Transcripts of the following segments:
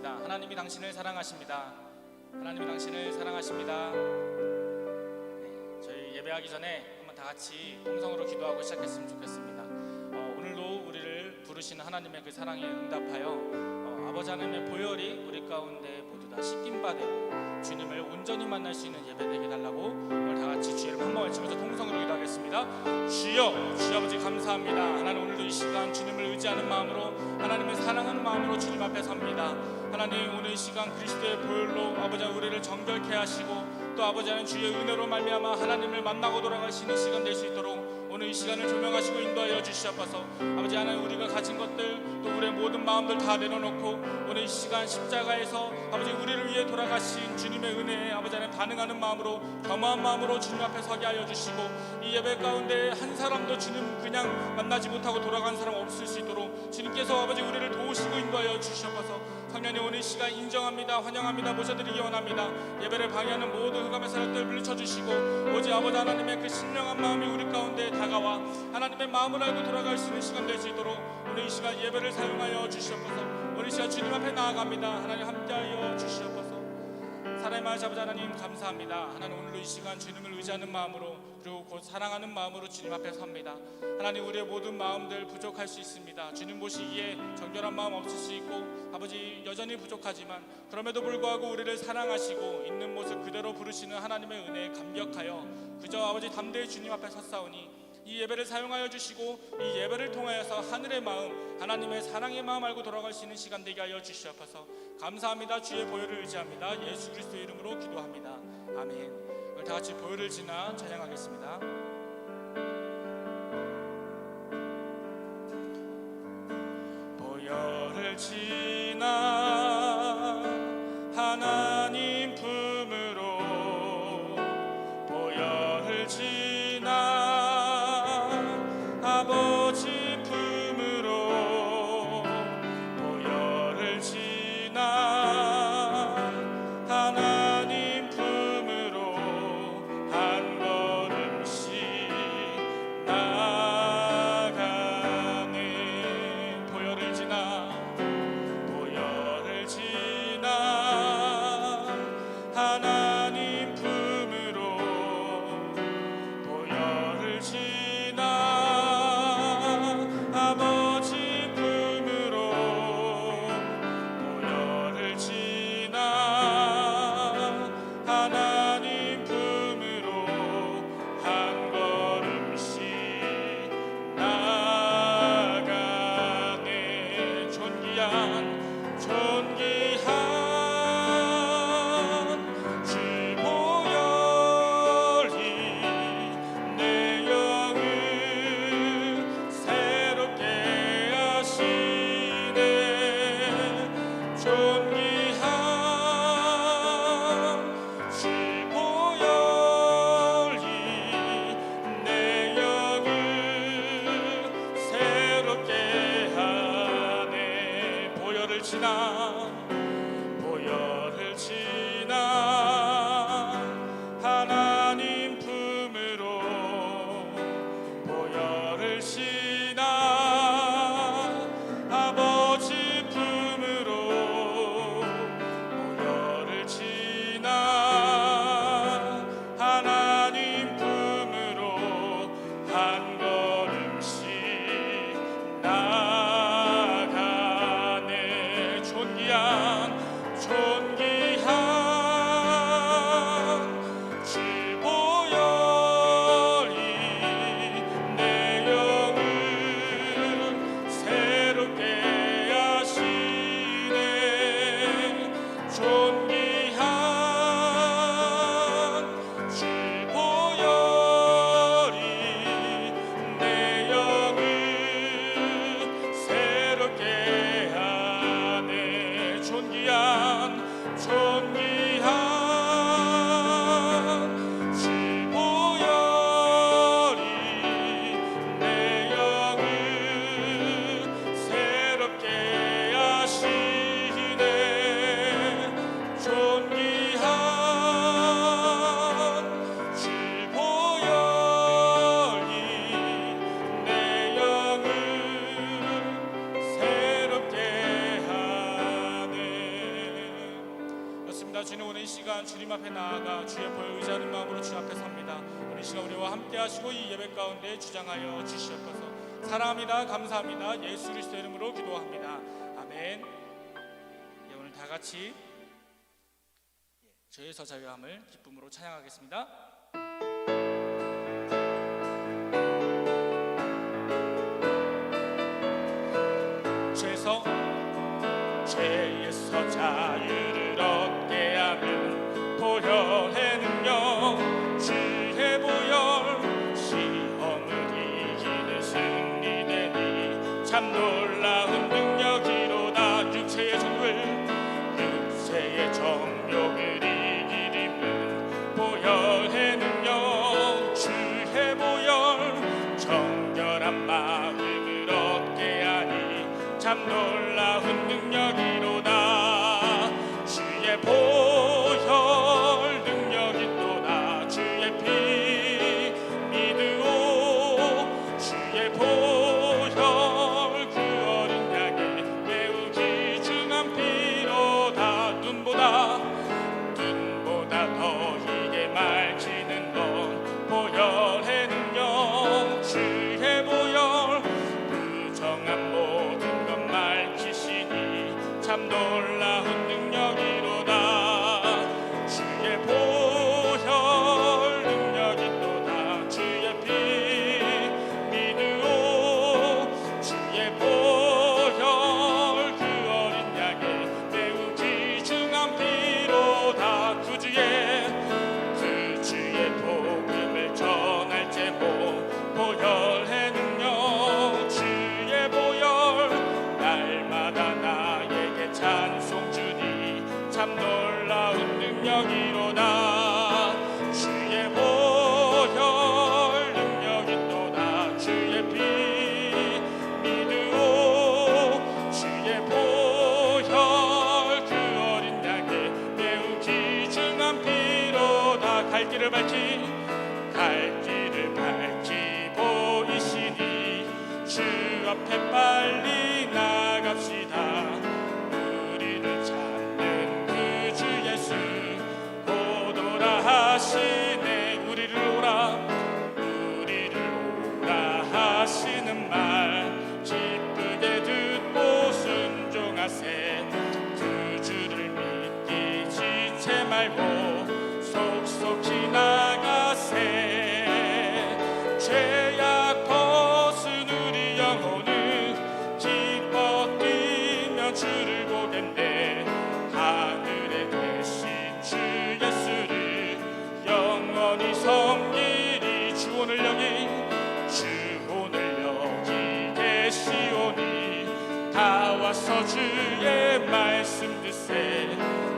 감사합니다. 하나님이 당신을 사랑하십니다. 하나님이 당신을 사랑하십니다. 저희 예배하기 전에 한번 다 같이 통성으로 기도하고 시작했으면 좋겠습니다. 오늘도 우리를 부르시는 하나님의 그 사랑에 응답하여 아버지 하나님의 보혈이 우리 가운데 모두 다 씻김 받고 주님을 온전히 만날 수 있는 예배 되게 달라고 오늘 다 같이 주의 이름 한번 외치면서 통성으로 기도하겠습니다. 주여, 주 아버지 감사합니다. 하나님 오늘도 이 시간 주님을 의지하는 마음으로 하나님을 사랑하는 마음으로 주님 앞에 섭니다. 하나님 오늘 이 시간 그리스도의 보혈로 아버지 우리를 정결케 하시고 또 아버지 하나님 주의 은혜로 말미암아 하나님을 만나고 돌아가시는 시간 될 수 있도록 오늘 이 시간을 조명하시고 인도하여 주시옵소서. 아버지 하나님 우리가 가진 것들 또 우리의 모든 마음들 다 내려놓고 오늘 이 시간 십자가에서 아버지 우리를 위해 돌아가신 주님의 은혜에 아버지 하나님 반응하는 마음으로 겸허한 마음으로 주님 앞에 서게 하여 주시고 이 예배 가운데 한 사람도 주님 그냥 만나지 못하고 돌아간 사람 없을 수 있도록 주님께서 아버지 우리를 도우시고 인도하여 주시옵소서. 성령님 오늘 이 시간 인정합니다. 환영합니다. 모셔드리기 원합니다. 예배를 방해하는 모든 흑암의 세력들 물리쳐주시고 오직 아버지 하나님의 그 신령한 마음이 우리 가운데 다가와 하나님의 마음을 알고 돌아갈 수 있는 시간 될 수 있도록 오늘 이 시간 예배를 사용하여 주시옵소서. 오늘 이 시간 주님 앞에 나아갑니다. 하나님 함께하여 주시옵소서. 사랑의 아버지 하나님 감사합니다. 하나님 오늘도 이 시간 주님을 의지하는 마음으로 그리고 곧 사랑하는 마음으로 주님 앞에 섭니다. 하나님 우리의 모든 마음들 부족할 수 있습니다. 주님 보시기에 정결한 마음 없을 수 있고 아버지 여전히 부족하지만 그럼에도 불구하고 우리를 사랑하시고 있는 모습 그대로 부르시는 하나님의 은혜에 감격하여 그저 아버지 담대히 주님 앞에 섰사오니 이 예배를 사용하여 주시고 이 예배를 통하여서 하늘의 마음 하나님의 사랑의 마음 알고 돌아갈 수 있는 시간 되게 하여 주시옵소서. 감사합니다. 주의 보혈을 의지합니다. 예수 그리스도의 이름으로 기도합니다. 아멘. 오늘 다 같이 보혈을 지나 찬양하겠습니다. 보혈을 지나 하나님 품으로 보혈을 지나 아버지 품으로 보혈을 지나 하나님 품으로 한 걸음씩 나가네. 보혈을 지나 하나님 품으로 보혈을 지나 아버지 품으로 보혈을 지나 하나님 품으로 한 걸음씩 나가네. 존귀한 주 보혈이 내 영을 새롭게 하시네. 존귀한 주 보혈이 내 영을 새롭게 하네. 보혈을 지나 하나님 품으로 보혈을 지나 아버지 품으로 보혈을 지나 하나님 품으로 한 걸음씩 나가네. 존귀한 감사합니다. 주님, 오늘 이 시간 주님 앞에 나아가 주의 보혈 의지하는 마음으로 주 앞에 섭니다. 오늘 이 시간 우리와 함께 하시고 이 예배 가운데 주장하여 주시옵소서. 사랑합니다. 감사합니다. 예수 그리스도 이름으로 기도합니다. 아멘. 오늘 다 같이 죄에서 자유함을 기쁨으로 찬양하겠습니다. 죄에서 자유를 얻게 하는 보혈의 능력, 주의 보혈, 시험을 이기는 승리되니 참 놀라운 능력이로다. 육체의 정욕을 이기림은 보혈의 능력, 주의 보혈, 정결한 마음을 얻게 하니 참 놀라운 능력이로다. 주의 보혈 능력이 또다. 주의 피 믿으오. 주의 보혈 그 어린 양의 매우 귀중한 피로다. 눈보다 더 희게 맑히는 것 보혈의 능력, 주의 보혈 부정한 모든 것 맑히시니 참 놀라운 능력이로다. 주의 보혈 능력이 또다. 주의 피 믿으오. 주의 보혈 그 어린 양의 매우 귀중한 피로다. 그 주의 복음을 전할 제목 보혈의 능력, 주의 보혈 날마다 나에게 찬송 주니 참 놀라운 능력이로다. 주의 보혈 능력이 또다. 주의 피 믿으오. 주의 보혈 그 어린 양의 매우 귀중한 피로다. 갈 길을 밝히 보이시니 주 앞에 빨리 나갑시다. 우리를 찾는 그 주 예수 오도라 하시네. 우리를 오라 하시는 말 기쁘게 듣고 순종하세. 그 주를 믿기 지체 말고 속속히 나가세. 죄악 벗은 우리 영혼은 기뻐 뛰며 주를 보겠네. 하늘에 계신 주 예수를 영원히 섬기리. 주 오늘 여기 계시오니 다 와서 주의 말씀 듣세.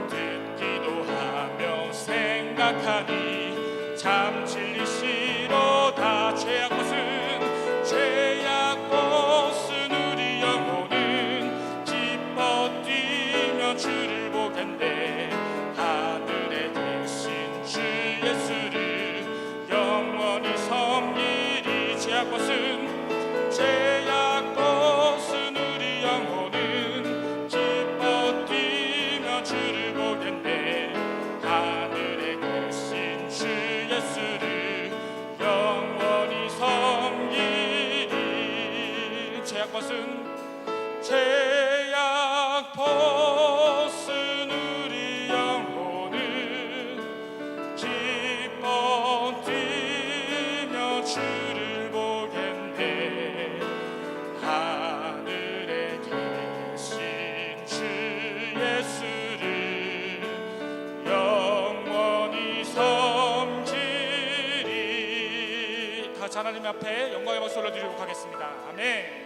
듣기도 하며 생각하니 참 진리시로다. 죄악 벗은 우리 영혼은 기뻐 뛰며 주를 보겠네. 하늘에 계신 주 예수를 영원히 섬기리. 죄악 벗은 우리 영혼은 기뻐 뛰며 주를 보겠네. 하늘에 계신 주 예수를 영원히 섬기리. 죄악 벗은 우리 영혼은 기뻐 뛰며 주를 보겠네. 하늘에 계신 주 예수를 영원히 섬기리. 다 하나님 앞에 영광의 박수 올려드리도록 하겠습니다. 아멘.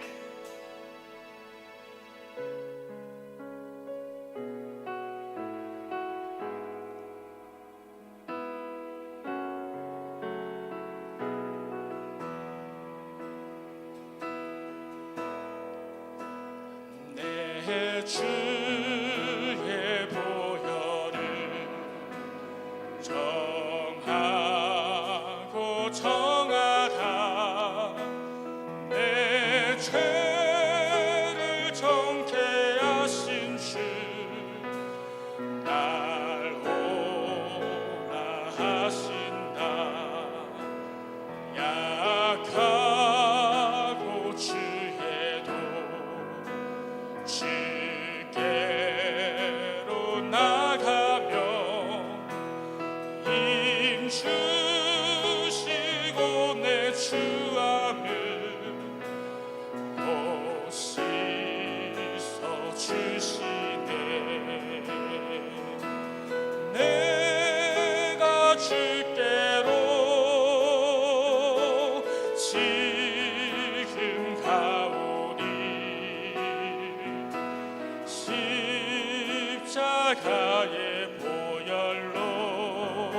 주의 보혈을 정하고 정하다. 내 죄를 정케 하신 주 날 십자가의 보혈로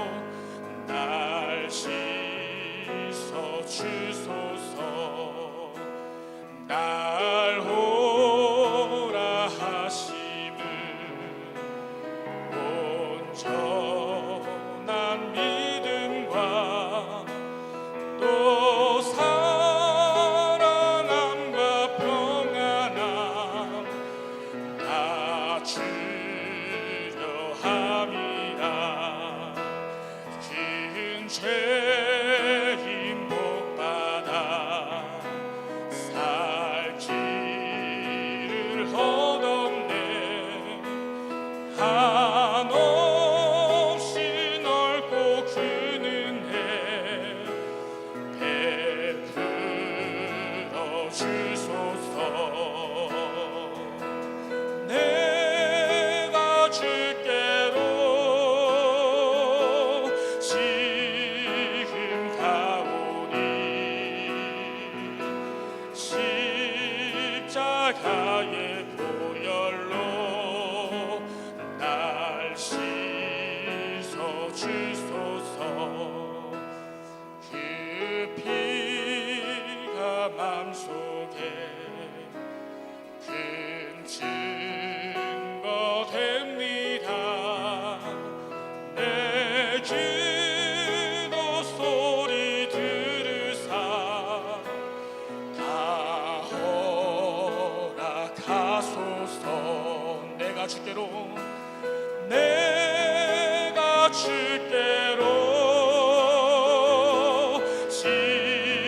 날 씻어 주소서. 날 오라 하심은 온전한 믿음과 또 사랑함과 평안함 다 주려 함이라. 큰 죄인 복받아 살 길을 얻었네. 한없이 넓고 큰 은혜 베풀어 주소서. 내가 주께로 지금 가오니 십자가의 보혈로 날 씻어 주소서. 그 피가 맘속에 큰 증거 됩니다. 내 기도 소리 들으사 다 허락하소서. 내가 주께로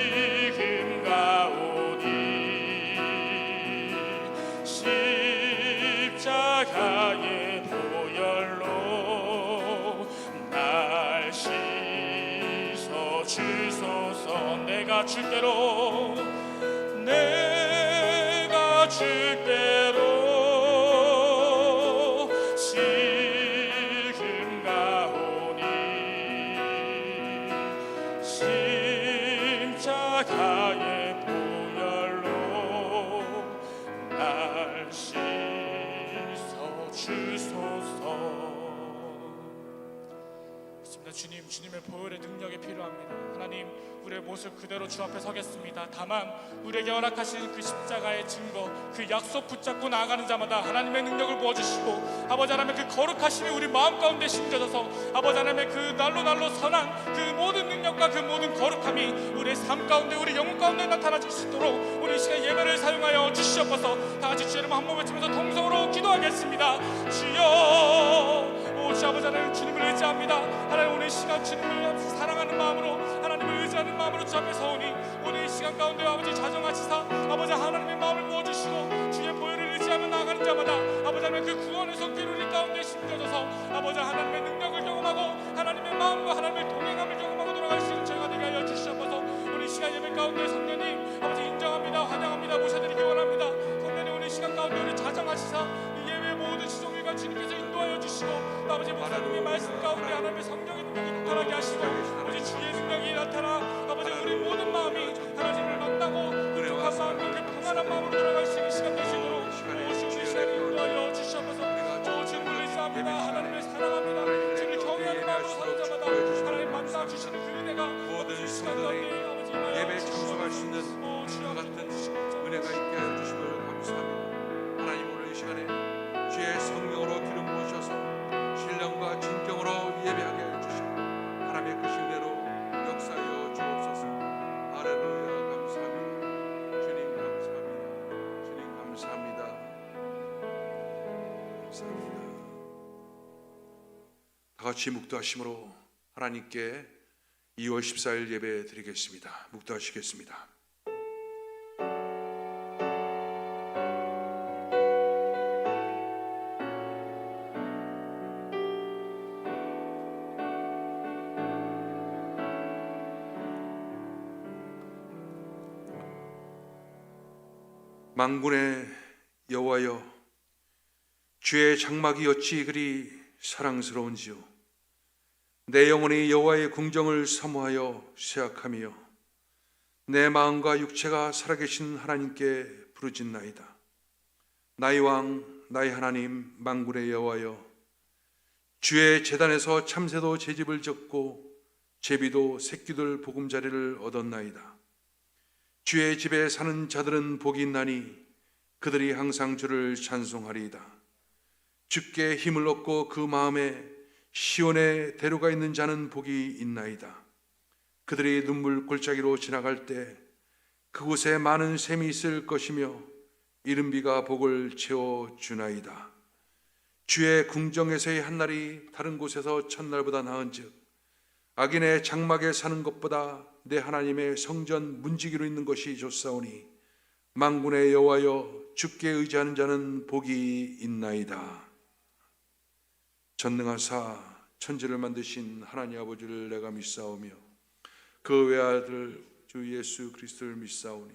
지금 가오니 십자가의 보혈로 날 씻어 주소서. 내가 주께로 지금 가오니 십자가의 보혈로 날 씻어 주소서. 주님, 주님의 보혈의 능력이 필요합니다. 하나님, 우리의 모습 그대로 주 앞에 서겠습니다. 다만 우리에게 허락하신 그 십자가의 증거, 그 약속 붙잡고 나아가는 자마다 하나님의 능력을 부어주시고, 아버지 하나님의 그 거룩하심이 우리 마음 가운데 심겨져서 아버지 하나님의 그 날로 선한 그 모든 능력과 그 모든 거룩함이 우리의 삶 가운데, 우리 영혼 가운데 나타나질 수 있도록 우리 이 시간 예배를 사용하여 주시옵소서. 다 같이 주의 이름 한 번 외치면서 통성으로 기도하겠습니다. 주여, 주 아버지 하나님, 주님을 의지합니다. 하나님, 오늘 이 시간 주님을 사랑하는 마음으로, 하나님을 의지하는 마음으로 주 앞에 서오니 오늘 이 시간 가운데 아버지 자정하시사 아버지 하나님의 마음을 부어주시고 주의 보혈을 의지하며 나아가는 자마다 아버지 하나님 그 구원의 손길 우리 가운데 심겨져서 아버지 하나님의 능력을 경험하고 하나님의 마음과 하나님의 동행함을 경험하고 돌아갈 수 있는 저희가 되게 하여 주시옵소서. 오늘 이 시간 예배 가운데 성령님 아버지 인정합니다. 환영합니다. 모셔드리기 원합니다. 성령님, 오늘 이 시간 가운데 우리 자정하시사 이 예배 모든 지종일과 주님께서 인도하여 주시고 아버지 목사님의 말씀 가운데 하나님의 성령의 능력이 나타나게 하시고 아버지 주의 능력이 나타나 아버지 우리 모든 마음이 하나님을 만나고 부족한 마음과 그 평안한 마음으로 돌아갈 수 있는 시간 되시도록 오신 시간을 인도하여 주시옵소서. 주님을 의지합니다. 하나님을 사랑합니다. 주님을 경외하는 마음으로 사는 자마다 하나님 만나 주시는 그 은혜가 모든 시간 가운데 아버지 예배에 참석할 수 있는 같은 은혜가 있게 하여 주심을 감사합니다. 하나님, 오늘 이 시간에 주의 성령으로 기름 부으셔서 신령과 진정으로 예배하게 하여 주시고 하나님의 그 신뢰로 역사하여 주옵소서. 할렐루야. 감사합니다. 주님 감사합니다. 주님 감사합니다. 감사합니다. 다 같이 묵도하심으로 하나님께 2월 14일 예배 드리겠습니다. 묵도하시겠습니다. 만군의 여호와여, 주의 장막이 어찌 그리 사랑스러운지요. 내 영혼이 여호와의 궁정을 사모하여 쇠약하며 내 마음과 육체가 살아계신 하나님께 부르짖나이다. 나의 왕, 나의 하나님, 만군의 여호와여, 주의 제단에서 참새도 제집을 졌고 제비도 새끼들 보금자리를 얻었나이다. 주의 집에 사는 자들은 복이 있나니 그들이 항상 주를 찬송하리이다. 주께 힘을 얻고 그 마음에 시온에 데려가 있는 자는 복이 있나이다. 그들이 눈물 골짜기로 지나갈 때 그곳에 많은 샘이 있을 것이며 이른 비가 복을 채워주나이다. 주의 궁정에서의 한날이 다른 곳에서 첫날보다 나은즉 악인의 장막에 사는 것보다 내 하나님의 성전 문지기로 있는 것이 좋사오니 만군의 여호와여 주께 의지하는 자는 복이 있나이다. 전능하사 천지를 만드신 하나님 아버지를 내가 믿사오며 그 외아들 주 예수 그리스도를 믿사오니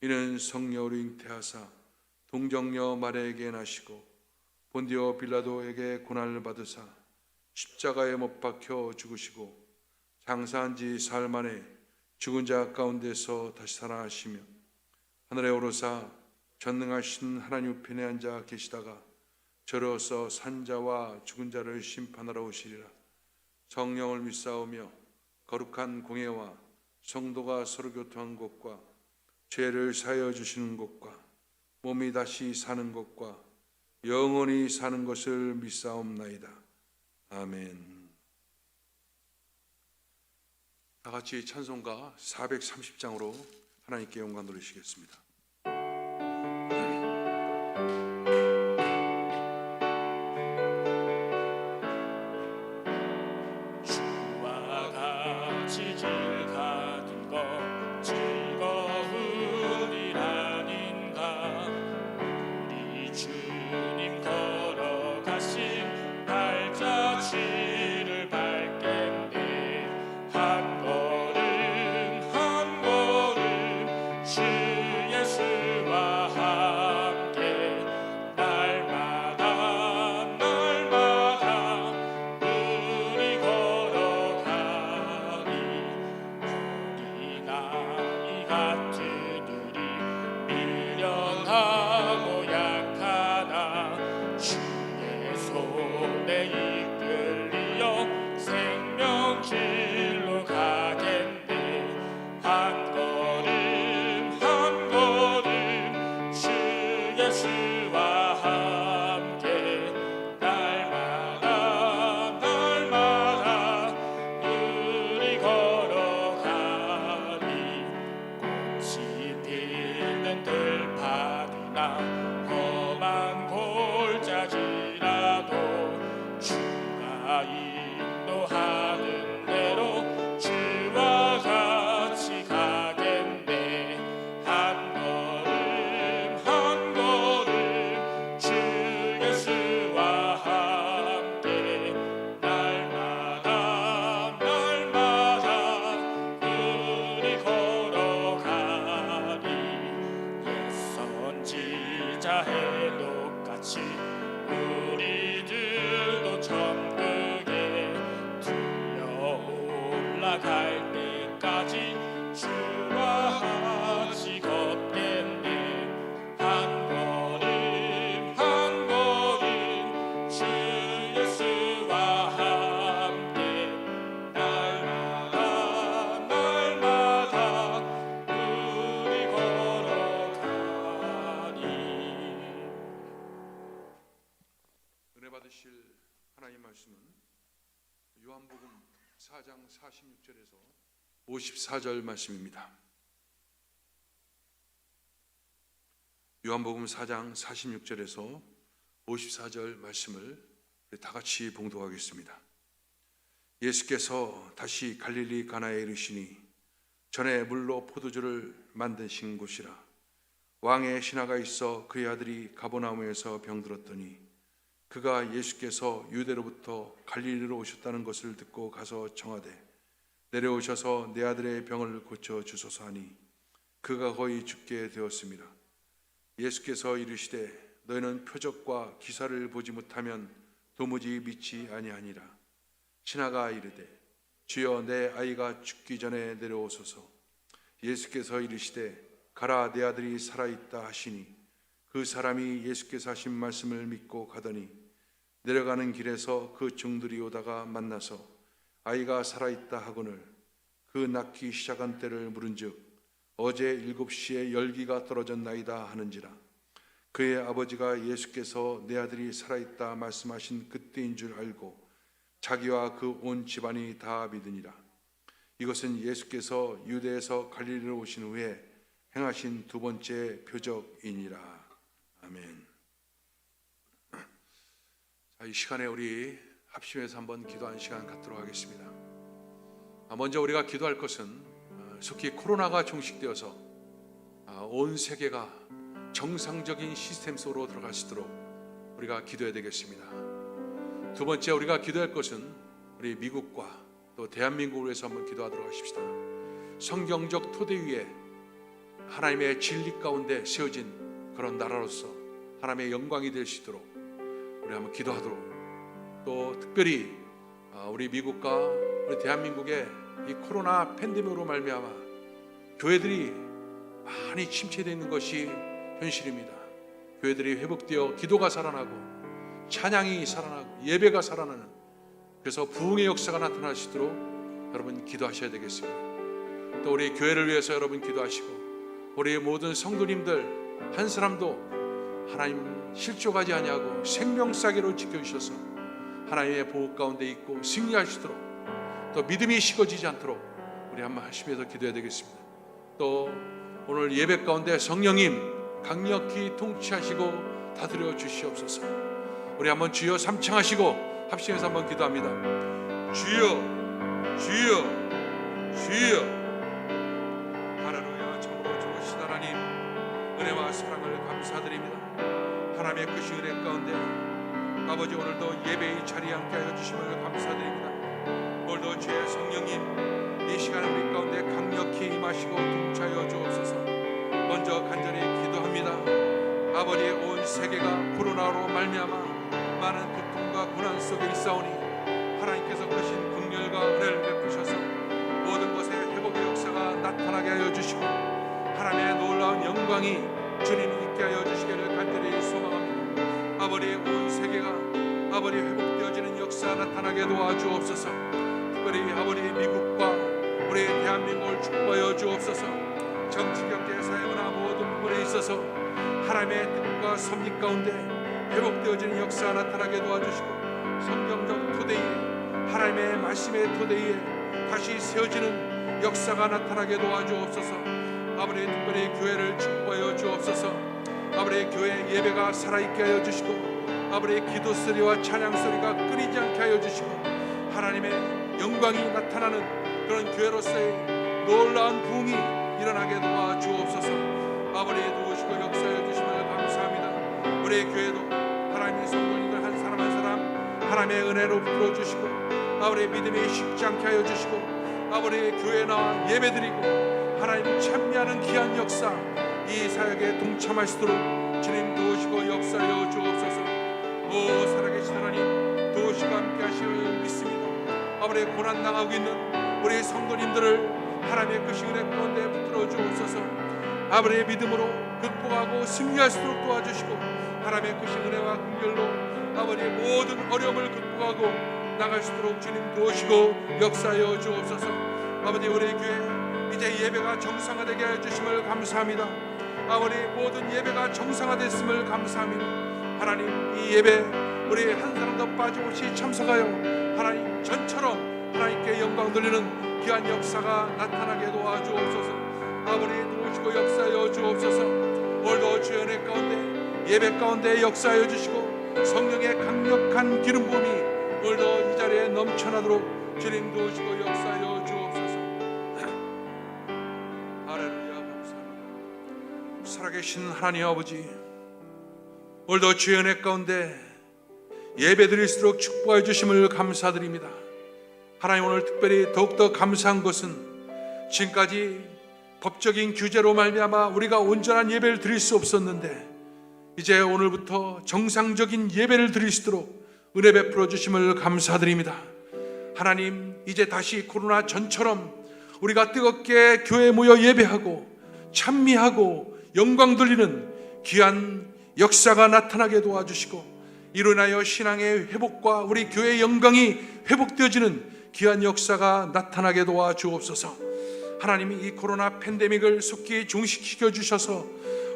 이는 성령으로 잉태하사 동정녀 마리아에게 나시고 본디오 빌라도에게 고난을 받으사 십자가에 못 박혀 죽으시고 장사한 지 사흘 만에 죽은 자 가운데서 다시 살아나시며 하늘에 오르사 전능하신 하나님 우편에 앉아 계시다가 저로서 산자와 죽은 자를 심판하러 오시리라. 성령을 믿사오며 거룩한 공예와 성도가 서로 교통한 것과 죄를 사하여 주시는 것과 몸이 다시 사는 것과 영원히 사는 것을 믿사옵나이다. 아멘. 다 같이 찬송가 430장으로 하나님께 영광 돌리시겠습니다. 주와 같이 길 가는 것 즐거운 일 아닌가. 우리 주님 걸어가신 발자취를 밟겠네. 한 걸음 한 걸음 주 예수와 함께 날마다 날마다 우리 걸어가니. 어린아이 같은 우리 미련하고 약하나 주의 손에 이끌리어 생명길로 가겠네. 한 걸음 한 걸음 주 예수와 함께 날마다 날마다 우리 걸어가니. 꽃이 피는 들판이나 험한 골짜기라도 주가 인도하는 대로 주와 같이 가겠네. 한 걸음 한 걸음 주 예수와 함께 날마다 날마다 우리 걸어가니. 옛 선지자 해독같이 우리들도 천국에 들려 올라갈 때까지 주와 같이 걷겠네. 한 걸음 한 걸음 주 예수와 함께 날마다 날마다 우리 걸어가니. 은혜 받으실 하나님 말씀은 요한복음 4장 46절에서 54절 말씀입니다. 요한복음 4장 46절에서 54절 말씀을 우리 다 같이 봉독하겠습니다. 예수께서 다시 갈릴리 가나에 이르시니 전에 물로 포도주를 만드신 곳이라. 왕의 신하가 있어 그의 아들이 가버나움에서 병들었더니 그가 예수께서 유대로부터 갈릴리로 오셨다는 것을 듣고 가서 청하되 내려오셔서 내 아들의 병을 고쳐 주소서 하니 그가 거의 죽게 되었습니다. 예수께서 이르시되 너희는 표적과 기사를 보지 못하면 도무지 믿지 아니하니라. 신하가 이르되 주여 내 아이가 죽기 전에 내려오소서. 예수께서 이르시되 가라 내 아들이 살아있다 하시니 그 사람이 예수께서 하신 말씀을 믿고 가더니 내려가는 길에서 그 종들이 오다가 만나서 아이가 살아있다 하거늘 그 낳기 시작한 때를 물은즉 어제 7시에 열기가 떨어졌나이다 하는지라. 그의 아버지가 예수께서 내 아들이 살아있다 말씀하신 그때인 줄 알고 자기와 그 온 집안이 다 믿으니라. 이것은 예수께서 유대에서 갈릴리로 오신 후에 행하신 두 번째 표적이니라. 아멘. 자, 이 시간에 우리 합심해서 한번 기도하는 시간 갖도록 하겠습니다. 먼저 우리가 기도할 것은 속히 코로나가 종식되어서 온 세계가 정상적인 시스템 속으로 들어갈 수 있도록 우리가 기도해야 되겠습니다. 두 번째 우리가 기도할 것은 우리 미국과 또 대한민국을 위해서 한번 기도하도록 하십시다. 성경적 토대 위에 하나님의 진리 가운데 세워진 그런 나라로서 하나님의 영광이 될 수 있도록 우리 한번 기도하도록, 또 특별히 우리 미국과 우리 대한민국의 이 코로나 팬데믹으로 말미암아 교회들이 많이 침체되어 있는 것이 현실입니다. 교회들이 회복되어 기도가 살아나고 찬양이 살아나고 예배가 살아나는, 그래서 부흥의 역사가 나타날 수 있도록 여러분 기도하셔야 되겠습니다. 또 우리 교회를 위해서 여러분 기도하시고 우리 모든 성도님들 한 사람도 하나님 실족하지 아니하고 생명사기로 지켜주셔서 하나님의 보호 가운데 있고 승리할 수 있도록, 또 믿음이 식어지지 않도록 우리 한번 하시면서 기도해야 되겠습니다. 또 오늘 예배 가운데 성령님 강력히 통치하시고 다스려 주시옵소서. 우리 한번 주여 삼창하시고 합심해서 한번 기도합니다. 주여 주여 주여. 할렐루야. 참으로 좋으신 하나님, 은혜와 사랑을 감사드립니다. 하나님의 크신 은혜 가운데 아버지 오늘도 예배의 자리에 함께하여 주심을 감사드립니다. 오늘도 주의 성령님 이 시간 우리 가운데 강력히 임하시고 통치하여 주옵소서. 먼저 간절히 기도합니다. 아버지, 온 세계가 코로나로 말미암아 많은 고통과 고난 속에 있사오니 하나님께서 크신 긍휼과 은혜를 베푸셔서 모든 것에 회복의 역사가 나타나게 하여 주시고 하나님의 놀라운 영광이 주님 있게 하여 주시기를 간절히 소망합니다. 아버지, 온 세계가 아버지 회복되어지는 역사 나타나게 도와주옵소서. 특별히 아버지 미국과 우리 대한민국을 축복하여 주옵소서. 정치, 경제, 사회, 문화 모든 부분에 있어서 하나님의 뜻과 섭리 가운데 회복되어지는 역사 나타나게 도와주시고 성경적 토대 위에 하나님의 말씀의 토대 위에 다시 세워지는 역사가 나타나게 도와주옵소서. 아버지, 특별히 교회를 축복하여 주옵소서. 아버지, 교회 예배가 살아있게 하여 주시고 아버지 기도 소리와 찬양 소리가 끊이지 않게 하여 주시고 하나님의 영광이 나타나는 그런 교회로서의 놀라운 부흥이 일어나게 도와주옵소서. 아버지, 도우시고 역사해 주심을 감사합니다. 우리 교회도 하나님의 성도님들 한 사람 한 사람 하나님의 은혜로 붙들어 주시고 아버지 믿음이 식지 않게 하여 주시고 아버지 교회 나와 예배드리고 하나님 찬미하는 귀한 역사 이 사역에 동참할 수 있도록 주님 도우시고 역사하여 주옵소서. 오 살아계신 하나님, 도우시고 함께 하시를 믿습니다. 아버지, 고난 당하고 있는 우리 성도님들을 하나님의 크신 은혜 가운데 붙들어 주옵소서. 아버지의 믿음으로 극복하고 승리할 수 있도록 도와주시고 하나님의 크신 은혜와 긍휼로 아버지의 모든 어려움을 극복하고 나갈 수 있도록 주님 도우시고 역사하여 주옵소서. 아버지, 우리 교회 이제 예배가 정상화되게 해 주심을 감사합니다. 아버지, 모든 예배가 정상화됐음을 감사합니다. 하나님, 이 예배 우리 한 사람도 빠짐없이 참석하여 하나님 전처럼 하나님께 영광 돌리는 귀한 역사가 나타나게 도와주옵소서. 아버지, 도우시고 역사하여 주옵소서. 오늘도 주의 은혜 가운데 예배 가운데 역사하여 주시고 성령의 강력한 기름 부음이 오늘도 이 자리에 넘쳐나도록 주님 도우시고 역사하여 주옵소서. 할렐루야. 감사합니다. 살아계신 하나님 아버지, 오늘도 주의 은혜 가운데 예배드릴수록 축복해 주심을 감사드립니다. 하나님, 오늘 특별히 더욱더 감사한 것은 지금까지 법적인 규제로 말미암아 우리가 온전한 예배를 드릴 수 없었는데 이제 오늘부터 정상적인 예배를 드릴 수 있도록 은혜 베풀어 주심을 감사드립니다. 하나님, 이제 다시 코로나 전처럼 우리가 뜨겁게 교회에 모여 예배하고 찬미하고 영광 돌리는 귀한 역사가 나타나게 도와주시고 이로 인하여 신앙의 회복과 우리 교회의 영광이 회복되어지는 귀한 역사가 나타나게 도와 주옵소서. 하나님이 이 코로나 팬데믹을 속히 종식시켜 주셔서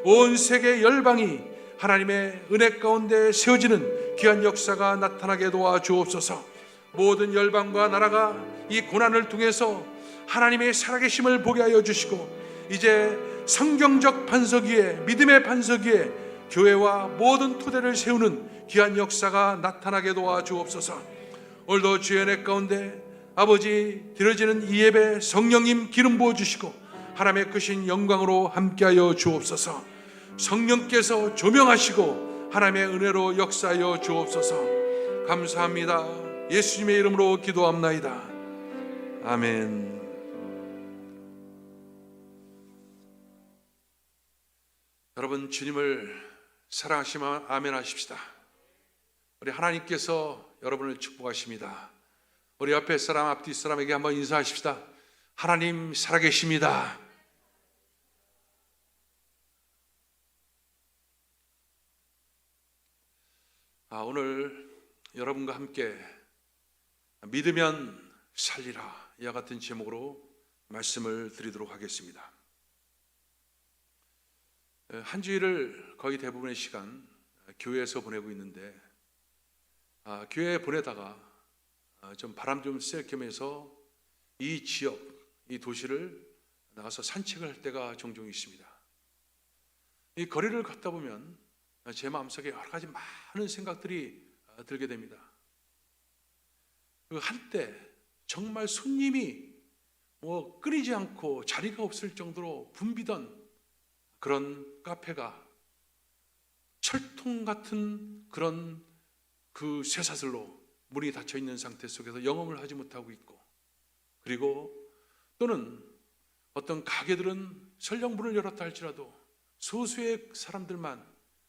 온 세계 열방이 하나님의 은혜 가운데 세워지는 귀한 역사가 나타나게 도와 주옵소서. 모든 열방과 나라가 이 고난을 통해서 하나님의 살아계심을 보게 하여 주시고, 이제 성경적 반석 위에, 믿음의 반석 위에 교회와 모든 토대를 세우는 귀한 역사가 나타나게 도와 주옵소서. 오늘도 주의 은혜 가운데 아버지 드려지는 이 예배 성령님 기름 부어 주시고 하나님의 크신 영광으로 함께하여 주옵소서. 성령께서 조명하시고 하나님의 은혜로 역사하여 주옵소서. 감사합니다. 예수님의 이름으로 기도합나이다. 아멘. 여러분, 주님을 사랑하시면 아멘 하십시다. 우리 하나님께서 여러분을 축복하십니다. 우리 옆에 사람, 앞뒤 사람에게 한번 인사하십시다. 하나님 살아계십니다. 오늘 여러분과 함께 믿으면 살리라, 이와 같은 제목으로 말씀을 드리도록 하겠습니다. 한 주일을 거의 대부분의 시간 교회에서 보내고 있는데, 교회에 보내다가 좀 바람 좀 쐴 겸해서 이 지역, 이 도시를 나가서 산책을 할 때가 종종 있습니다. 이 거리를 걷다 보면 제 마음속에 여러 가지 많은 생각들이 들게 됩니다. 한때 정말 손님이 끊이지 않고 자리가 없을 정도로 붐비던 그런 카페가 철통 같은 그런 그 쇠사슬로 문이 닫혀 있는 상태 속에서 영업을 하지 못하고 있고, 그리고 또는 어떤 가게들은 설령 문을 열었다 할지라도 소수의 사람들만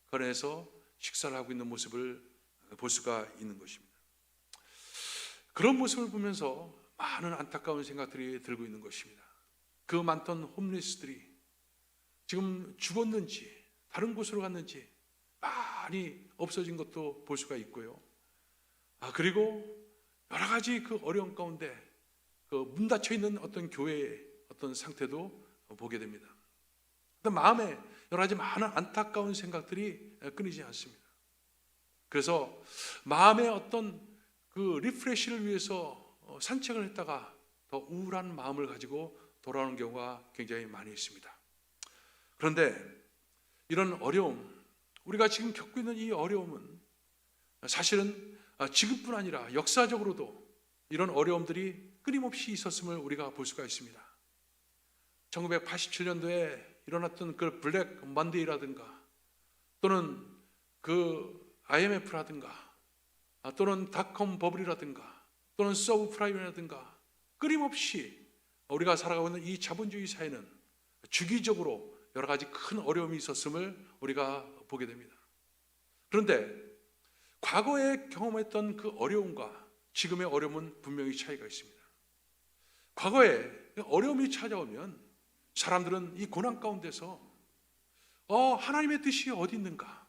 거래해서 식사를 하고 있는 모습을 볼 수가 있는 것입니다. 그런 모습을 보면서 많은 안타까운 생각들이 들고 있는 것입니다. 그 많던 홈리스들이 지금 죽었는지 다른 곳으로 갔는지 많이 없어진 것도 볼 수가 있고요. 그리고 여러 가지 그 어려움 가운데 그 문 닫혀 있는 어떤 교회의 어떤 상태도 보게 됩니다. 마음에 여러 가지 많은 안타까운 생각들이 끊이지 않습니다. 그래서 마음의 어떤 그 리프레시를 위해서 산책을 했다가 더 우울한 마음을 가지고 돌아오는 경우가 굉장히 많이 있습니다. 그런데 이런 어려움, 우리가 지금 겪고 있는 이 어려움은 사실은 지금뿐 아니라 역사적으로도 이런 어려움들이 끊임없이 있었음을 우리가 볼 수가 있습니다. 1987년도에 일어났던 그 블랙 먼데이라든가, 또는 그 IMF라든가, 또는 닷컴 버블이라든가, 또는 서브프라임이라든가, 끊임없이 우리가 살아가고 있는 이 자본주의 사회는 주기적으로 여러 가지 큰 어려움이 있었음을 우리가 보게 됩니다. 그런데 과거에 경험했던 그 어려움과 지금의 어려움은 분명히 차이가 있습니다. 과거에 어려움이 찾아오면 사람들은 이 고난 가운데서 하나님의 뜻이 어디 있는가,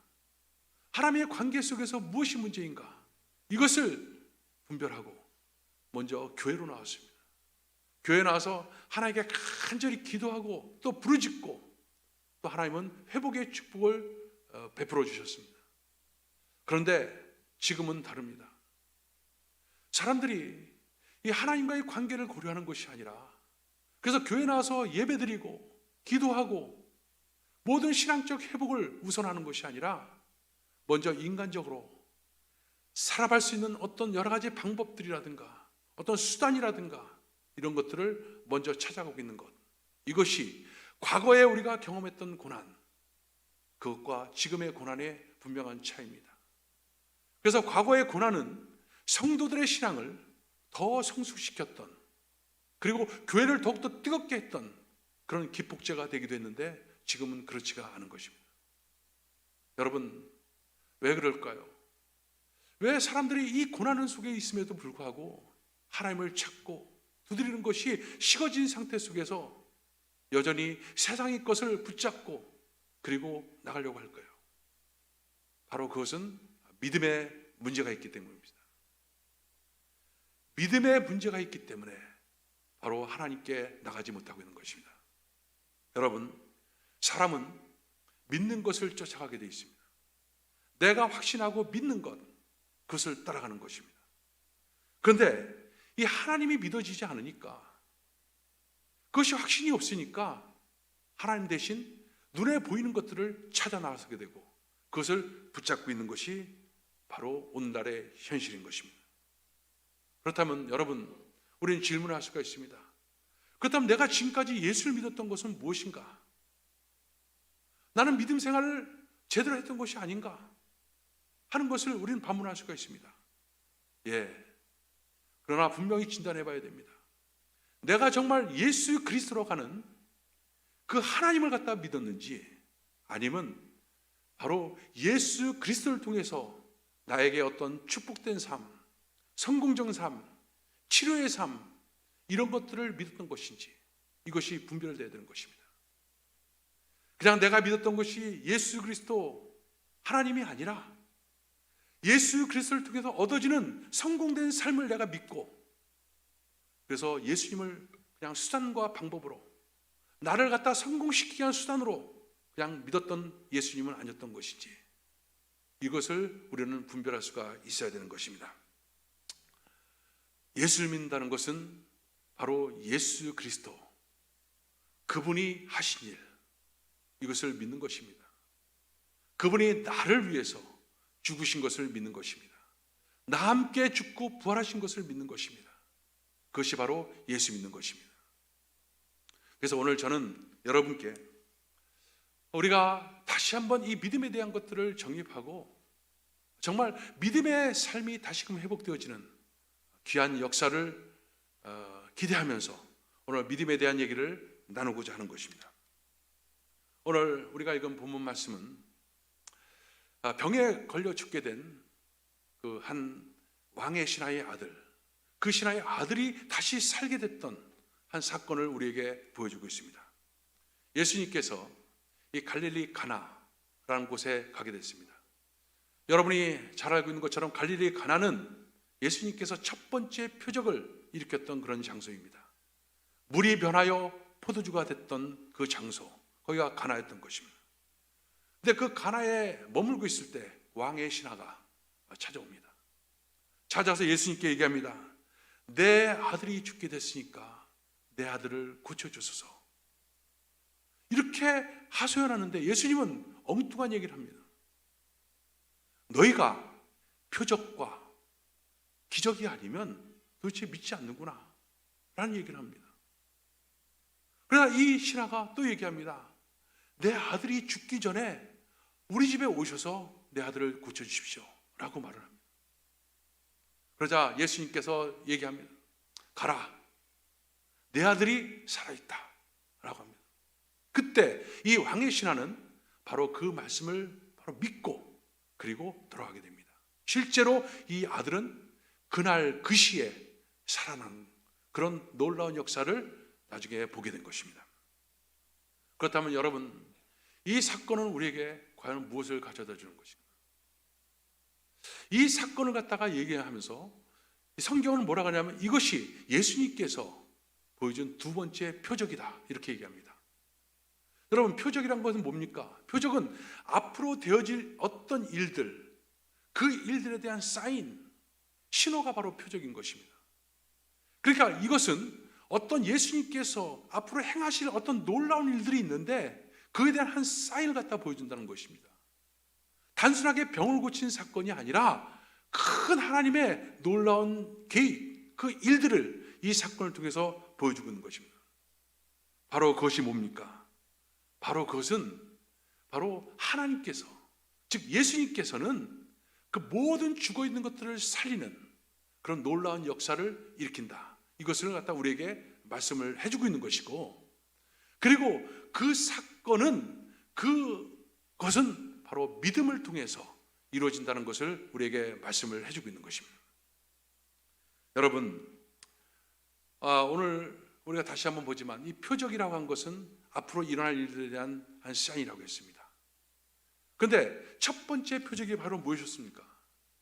하나님의 관계 속에서 무엇이 문제인가, 이것을 분별하고 먼저 교회로 나왔습니다. 교회에 나와서 하나님께 간절히 기도하고 또 부르짖고, 또 하나님은 회복의 축복을 베풀어 주셨습니다. 그런데 지금은 다릅니다. 사람들이 이 하나님과의 관계를 고려하는 것이 아니라, 그래서 교회 나와서 예배드리고 기도하고 모든 신앙적 회복을 우선하는 것이 아니라, 먼저 인간적으로 살아갈 수 있는 어떤 여러 가지 방법들이라든가 어떤 수단이라든가 이런 것들을 먼저 찾아가고 있는 것, 이것이 과거에 우리가 경험했던 고난, 그것과 지금의 고난의 분명한 차이입니다. 그래서 과거의 고난은 성도들의 신앙을 더 성숙시켰던, 그리고 교회를 더욱더 뜨겁게 했던 그런 기폭제가 되기도 했는데, 지금은 그렇지가 않은 것입니다. 여러분, 왜 그럴까요? 왜 사람들이 이 고난 속에 있음에도 불구하고 하나님을 찾고 두드리는 것이 식어진 상태 속에서 여전히 세상의 것을 붙잡고 그리고 나가려고 할까요? 바로 그것은 믿음에 문제가 있기 때문입니다. 믿음에 문제가 있기 때문에 바로 하나님께 나가지 못하고 있는 것입니다. 여러분, 사람은 믿는 것을 쫓아가게 되어 있습니다. 내가 확신하고 믿는 것, 그것을 따라가는 것입니다. 그런데 이 하나님이 믿어지지 않으니까, 그것이 확신이 없으니까 하나님 대신 눈에 보이는 것들을 찾아 나서게 되고 그것을 붙잡고 있는 것이 바로 오늘날의 현실인 것입니다. 그렇다면 여러분, 우리는 질문을 할 수가 있습니다. 그렇다면 내가 지금까지 예수를 믿었던 것은 무엇인가? 나는 믿음 생활을 제대로 했던 것이 아닌가? 하는 것을 우리는 반문할 수가 있습니다. 그러나 분명히 진단해 봐야 됩니다. 내가 정말 예수 그리스도로 가는 그 하나님을 갖다 믿었는지, 아니면 바로 예수 그리스도를 통해서 나에게 어떤 축복된 삶, 성공적인 삶, 치료의 삶, 이런 것들을 믿었던 것인지, 이것이 분별되어야 되는 것입니다. 그냥 내가 믿었던 것이 예수 그리스도 하나님이 아니라 예수 그리스도를 통해서 얻어지는 성공된 삶을 내가 믿고, 그래서 예수님을 그냥 수단과 방법으로, 나를 갖다 성공시키기 위한 수단으로 그냥 믿었던 예수님은 아니었던 것인지, 이것을 우리는 분별할 수가 있어야 되는 것입니다. 예수를 믿는다는 것은 바로 예수 그리스도, 그분이 하신 일, 이것을 믿는 것입니다. 그분이 나를 위해서 죽으신 것을 믿는 것입니다. 나와 함께 죽고 부활하신 것을 믿는 것입니다. 그것이 바로 예수 믿는 것입니다. 그래서 오늘 저는 여러분께 우리가 다시 한번 이 믿음에 대한 것들을 정립하고 정말 믿음의 삶이 다시금 회복되어지는 귀한 역사를 기대하면서 오늘 믿음에 대한 얘기를 나누고자 하는 것입니다. 오늘 우리가 읽은 본문 말씀은 병에 걸려 죽게 된 그 한 왕의 신하의 아들, 그 신하의 아들이 다시 살게 됐던 한 사건을 우리에게 보여주고 있습니다. 예수님께서 이 갈릴리 가나라는 곳에 가게 됐습니다. 여러분이 잘 알고 있는 것처럼 갈릴리 가나는 예수님께서 첫 번째 표적을 일으켰던 그런 장소입니다. 물이 변하여 포도주가 됐던 그 장소, 거기가 가나였던 것입니다. 근데 그 가나에 머물고 있을 때 왕의 신하가 찾아옵니다. 찾아서 예수님께 얘기합니다. 내 아들이 죽게 됐으니까 내 아들을 고쳐주소서. 이렇게 하소연하는데 예수님은 엉뚱한 얘기를 합니다. 너희가 표적과 기적이 아니면 도대체 믿지 않는구나 라는 얘기를 합니다. 그러나 이 신하가 또 얘기합니다. 내 아들이 죽기 전에 우리 집에 오셔서 내 아들을 고쳐주십시오 라고 말을 합니다. 그러자 예수님께서 얘기합니다. 가라, 내 아들이 살아있다 라고 합니다. 그때 이 왕의 신하는 바로 그 말씀을 바로 믿고 그리고 돌아가게 됩니다. 실제로 이 아들은 그날 그 시에 살아난 그런 놀라운 역사를 나중에 보게 된 것입니다. 그렇다면 여러분, 이 사건은 우리에게 과연 무엇을 가져다 주는 것인가? 이 사건을 갖다가 얘기하면서 성경은 뭐라고 하냐면 이것이 예수님께서 보여준 두 번째 표적이다 이렇게 얘기합니다. 여러분, 표적이란 것은 뭡니까? 표적은 앞으로 되어질 어떤 일들, 그 일들에 대한 사인, 신호가 바로 표적인 것입니다. 그러니까 이것은 어떤 예수님께서 앞으로 행하실 어떤 놀라운 일들이 있는데 그에 대한 한 사인을 갖다 보여준다는 것입니다. 단순하게 병을 고친 사건이 아니라 큰 하나님의 놀라운 계획, 그 일들을 이 사건을 통해서 보여주고 있는 것입니다. 바로 그것이 뭡니까? 바로 그것은 바로 하나님께서, 즉 예수님께서는 그 모든 죽어있는 것들을 살리는 그런 놀라운 역사를 일으킨다. 이것을 갖다 우리에게 말씀을 해주고 있는 것이고, 그리고 그 사건은 그것은 바로 믿음을 통해서 이루어진다는 것을 우리에게 말씀을 해주고 있는 것입니다. 여러분, 오늘 우리가 다시 한번 보지만 이 표적이라고 한 것은 앞으로 일어날 일들에 대한 한 사인이라고 했습니다. 그런데 첫 번째 표적이 바로 무엇이었습니까?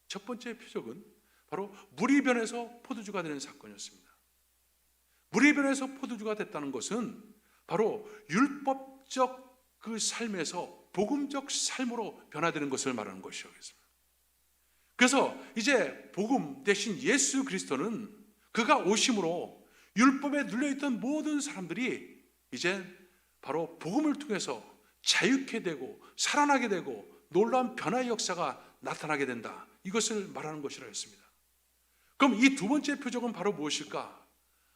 첫 번째 표적은 바로 물이 변해서 포도주가 되는 사건이었습니다. 물이 변해서 포도주가 됐다는 것은 바로 율법적 그 삶에서 복음적 삶으로 변화되는 것을 말하는 것이었습니다. 그래서 이제 복음 대신 예수 그리스도는 그가 오심으로 율법에 눌려있던 모든 사람들이 이제 바로 복음을 통해서 자유케 되고 살아나게 되고 놀라운 변화의 역사가 나타나게 된다. 이것을 말하는 것이라 했습니다. 그럼 이 두 번째 표적은 바로 무엇일까?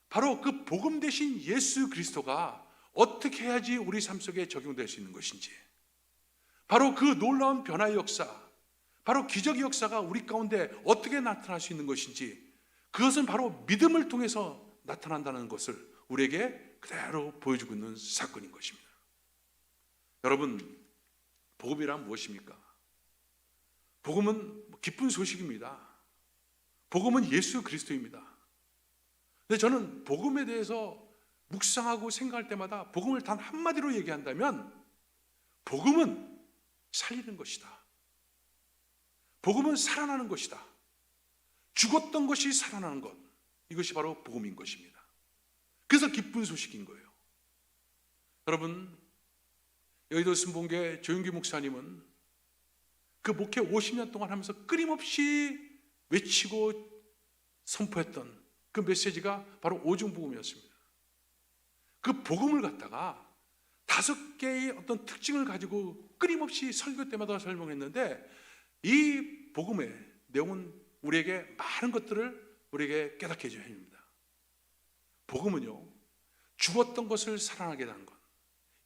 바로 그 복음 대신 예수 그리스도가 어떻게 해야지 우리 삶 속에 적용될 수 있는 것인지, 바로 그 놀라운 변화의 역사, 바로 기적의 역사가 우리 가운데 어떻게 나타날 수 있는 것인지, 그것은 바로 믿음을 통해서 나타난다는 것을 우리에게 그대로 보여주고 있는 사건인 것입니다. 여러분, 복음이란 무엇입니까? 복음은 기쁜 소식입니다. 복음은 예수 그리스도입니다. 근데 저는 복음에 대해서 묵상하고 생각할 때마다 복음을 단 한마디로 얘기한다면 복음은 살리는 것이다. 복음은 살아나는 것이다. 죽었던 것이 살아나는 것, 이것이 바로 복음인 것입니다. 그래서 기쁜 소식인 거예요. 여러분, 여의도 순복음교회 조윤기 목사님은 그 목회 50년 동안 하면서 끊임없이 외치고 선포했던 그 메시지가 바로 오중복음이었습니다. 그 복음을 갖다가 5개의 어떤 특징을 가지고 끊임없이 설교 때마다 설명했는데, 이 복음의 내용은 우리에게 많은 것들을 우리에게 깨닫게 해줘야 합니다. 복음은요, 죽었던 것을 살아나게 하는 것,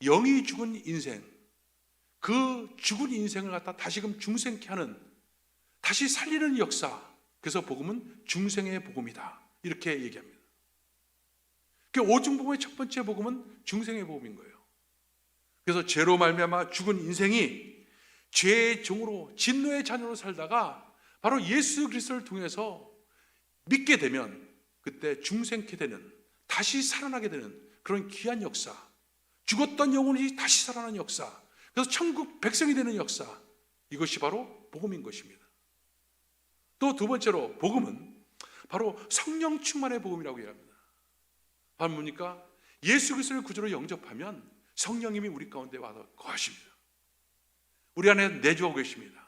영이 죽은 인생, 그 죽은 인생을 갖다 다시금 중생케 하는, 다시 살리는 역사, 그래서 복음은 중생의 복음이다, 이렇게 얘기합니다. 그 오중복음의 첫 번째 복음은 중생의 복음인 거예요. 그래서 죄로 말미암아 죽은 인생이 죄의 종으로 진노의 자녀로 살다가 바로 예수 그리스도를 통해서 믿게 되면 그때 중생케 되는, 다시 살아나게 되는 그런 귀한 역사, 죽었던 영혼이 다시 살아나는 역사, 그래서 천국 백성이 되는 역사, 이것이 바로 복음인 것입니다. 또 두 번째로 복음은 바로 성령 충만의 복음이라고 얘기합니다. 바로 뭡니까? 예수 그리스도를 구주로 영접하면 성령님이 우리 가운데 와서 거하십니다. 우리 안에 내주하고 계십니다.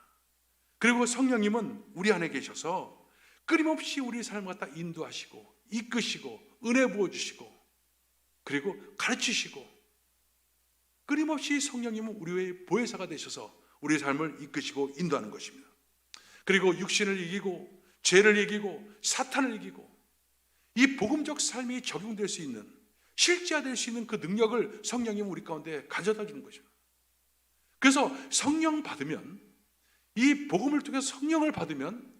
그리고 성령님은 우리 안에 계셔서 끊임없이 우리 삶을 갖다 인도하시고 이끄시고 은혜 부어주시고 그리고 가르치시고, 끊임없이 성령님은 우리의 보혜사가 되셔서 우리의 삶을 이끄시고 인도하는 것입니다. 그리고 육신을 이기고 죄를 이기고 사탄을 이기고 이 복음적 삶이 적용될 수 있는, 실제화될 수 있는 그 능력을 성령님은 우리 가운데 가져다 주는 거죠. 그래서 성령 받으면, 이 복음을 통해서 성령을 받으면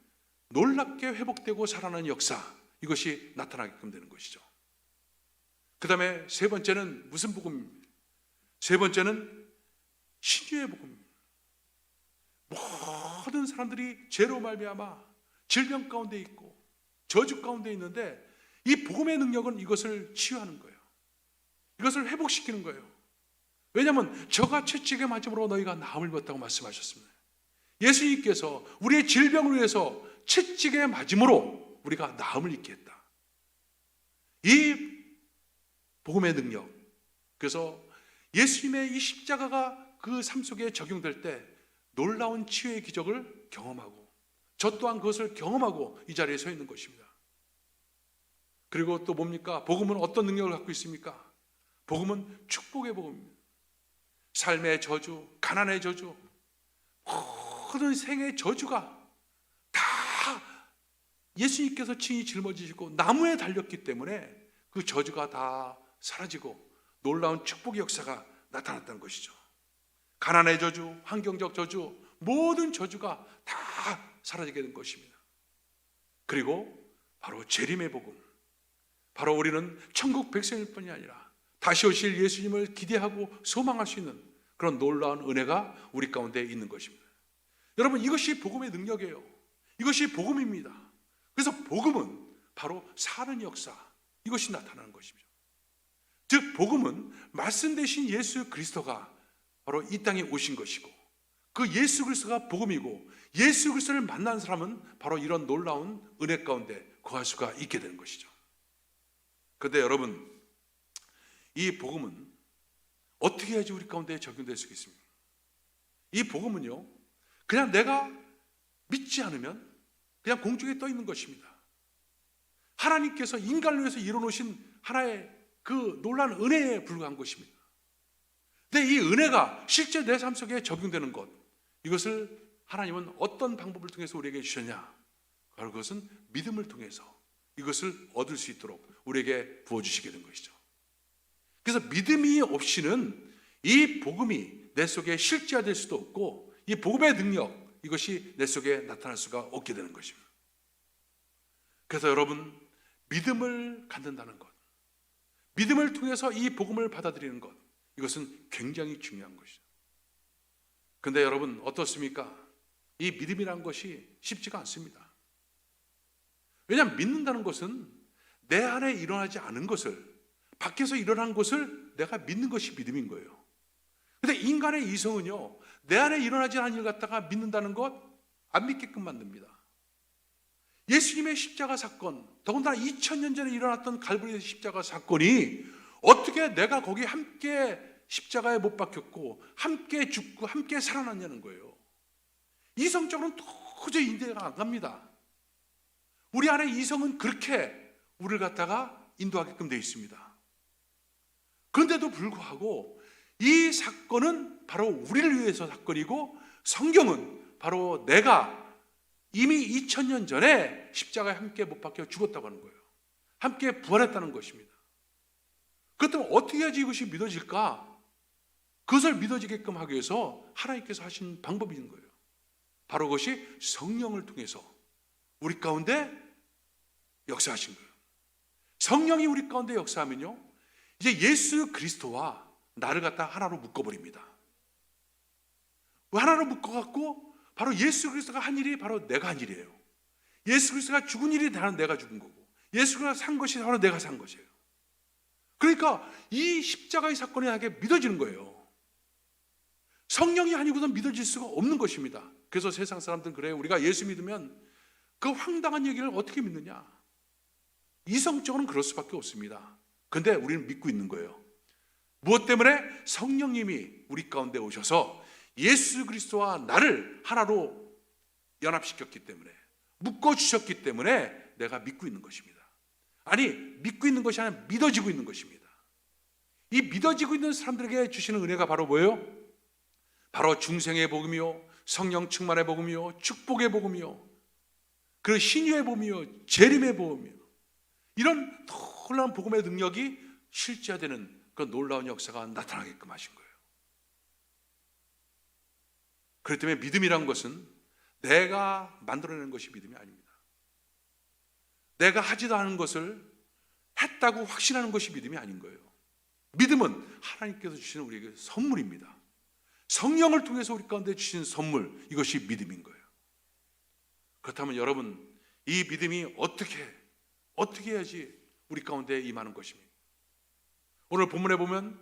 놀랍게 회복되고 살아나는 역사, 이것이 나타나게끔 되는 것이죠. 그 다음에 세 번째는 무슨 복음입니까? 세 번째는 신유의 복음입니다. 모든 사람들이 죄로 말미암아 질병 가운데 있고 저주 가운데 있는데, 이 복음의 능력은 이것을 치유하는 거예요. 이것을 회복시키는 거예요. 왜냐하면 저가 채찍에 맞음으로 너희가 나음을 입었다고 말씀하셨습니다. 예수님께서 우리의 질병을 위해서 채찍에 맞음으로 우리가 나음을 입게 했다. 이 복음의 능력, 그래서 예수님의 이 십자가가 그 삶 속에 적용될 때 놀라운 치유의 기적을 경험하고, 저 또한 그것을 경험하고 이 자리에 서 있는 것입니다. 그리고 또 뭡니까? 복음은 어떤 능력을 갖고 있습니까? 복음은 축복의 복음입니다. 삶의 저주, 가난의 저주, 모든 생의 저주가 다 예수님께서 친히 짊어지시고 나무에 달렸기 때문에 그 저주가 다 사라지고 놀라운 축복의 역사가 나타났다는 것이죠. 가난의 저주, 환경적 저주, 모든 저주가 다 사라지게 된 것입니다. 그리고 바로 재림의 복음, 바로 우리는 천국 백성일 뿐이 아니라 다시 오실 예수님을 기대하고 소망할 수 있는 그런 놀라운 은혜가 우리 가운데 있는 것입니다. 여러분, 이것이 복음의 능력이에요. 이것이 복음입니다. 그래서 복음은 바로 사는 역사, 이것이 나타나는 것이죠. 즉 복음은 말씀 되신 예수 그리스도가 바로 이 땅에 오신 것이고, 그 예수 그리스도가 복음이고 예수 그리스도를 만난 사람은 바로 이런 놀라운 은혜 가운데 거할 수가 있게 되는 것이죠. 그런데 여러분, 이 복음은 어떻게 해야지 우리 가운데 적용될 수 있습니까? 이 복음은요, 그냥 내가 믿지 않으면 그냥 공중에 떠 있는 것입니다. 하나님께서 인간을 위해서 이뤄놓으신 하나의 그 놀라운 은혜에 불과한 것입니다. 근데 이 은혜가 실제 내 삶 속에 적용되는 것, 이것을 하나님은 어떤 방법을 통해서 우리에게 주셨냐? 바로 그것은 믿음을 통해서 이것을 얻을 수 있도록 우리에게 부어주시게 된 것이죠. 그래서 믿음이 없이는 이 복음이 내 속에 실제화될 수도 없고 이 복음의 능력, 이것이 내 속에 나타날 수가 없게 되는 것입니다. 그래서 여러분, 믿음을 갖는다는 것, 믿음을 통해서 이 복음을 받아들이는 것, 이것은 굉장히 중요한 것이죠. 그런데 여러분, 어떻습니까? 이 믿음이라는 것이 쉽지가 않습니다. 왜냐하면 믿는다는 것은 내 안에 일어나지 않은 것을, 밖에서 일어난 것을 내가 믿는 것이 믿음인 거예요. 그런데 인간의 이성은요, 내 안에 일어나지 않은 일 갖다가 믿는다는 것 안 믿게끔 만듭니다. 예수님의 십자가 사건, 더군다나 2000년 전에 일어났던 갈보리 십자가 사건이 어떻게 내가 거기 함께 십자가에 못 박혔고 함께 죽고 함께 살아났냐는 거예요. 이성적으로는 도저히 인대가 안 갑니다. 우리 안에 이성은 그렇게 우리를 갖다가 인도하게끔 되어 있습니다. 그런데도 불구하고 이 사건은 바로 우리를 위해서 사건이고, 성경은 바로 내가 이미 2000년 전에 십자가에 함께 못 박혀 죽었다고 하는 거예요. 함께 부활했다는 것입니다. 그렇다면 어떻게 해야지 이것이 믿어질까? 그것을 믿어지게끔 하기 위해서 하나님께서 하신 방법이 있는 거예요. 바로 그것이 성령을 통해서 우리 가운데 역사하신 거예요. 성령이 우리 가운데 역사하면요, 이제 예수 그리스도와 나를 갖다 하나로 묶어버립니다. 하나로 묶어갖고 바로 예수 그리스도가 한 일이 바로 내가 한 일이에요. 예수 그리스도가 죽은 일이 나는 내가 죽은 거고, 예수 그리스도가 산 것이 바로 내가 산 것이에요. 그러니까 이 십자가의 사건이 나에게 믿어지는 거예요. 성령이 아니고는 믿어질 수가 없는 것입니다. 그래서 세상 사람들은 그래요. 우리가 예수 믿으면 그 황당한 얘기를 어떻게 믿느냐? 이성적으로는 그럴 수밖에 없습니다. 그런데 우리는 믿고 있는 거예요. 무엇 때문에? 성령님이 우리 가운데 오셔서 예수 그리스도와 나를 하나로 연합시켰기 때문에, 묶어주셨기 때문에 내가 믿고 있는 것입니다. 아니, 믿고 있는 것이 아니라 믿어지고 있는 것입니다. 이 믿어지고 있는 사람들에게 주시는 은혜가 바로 뭐예요? 바로 중생의 복음이요, 성령 충만의 복음이요, 축복의 복음이요, 그 신유의 복음이요, 재림의 복음이요, 이런 놀라운 복음의 능력이 실제화되는 그 놀라운 역사가 나타나게끔 하신 거예요. 그렇기 때문에 믿음이란 것은 내가 만들어내는 것이 믿음이 아닙니다. 내가 하지도 않은 것을 했다고 확신하는 것이 믿음이 아닌 거예요. 믿음은 하나님께서 주시는 우리에게 선물입니다. 성령을 통해서 우리 가운데 주신 선물, 이것이 믿음인 거예요. 그렇다면 여러분, 이 믿음이 어떻게 해야지 우리 가운데 임하는 것입니까? 오늘 본문에 보면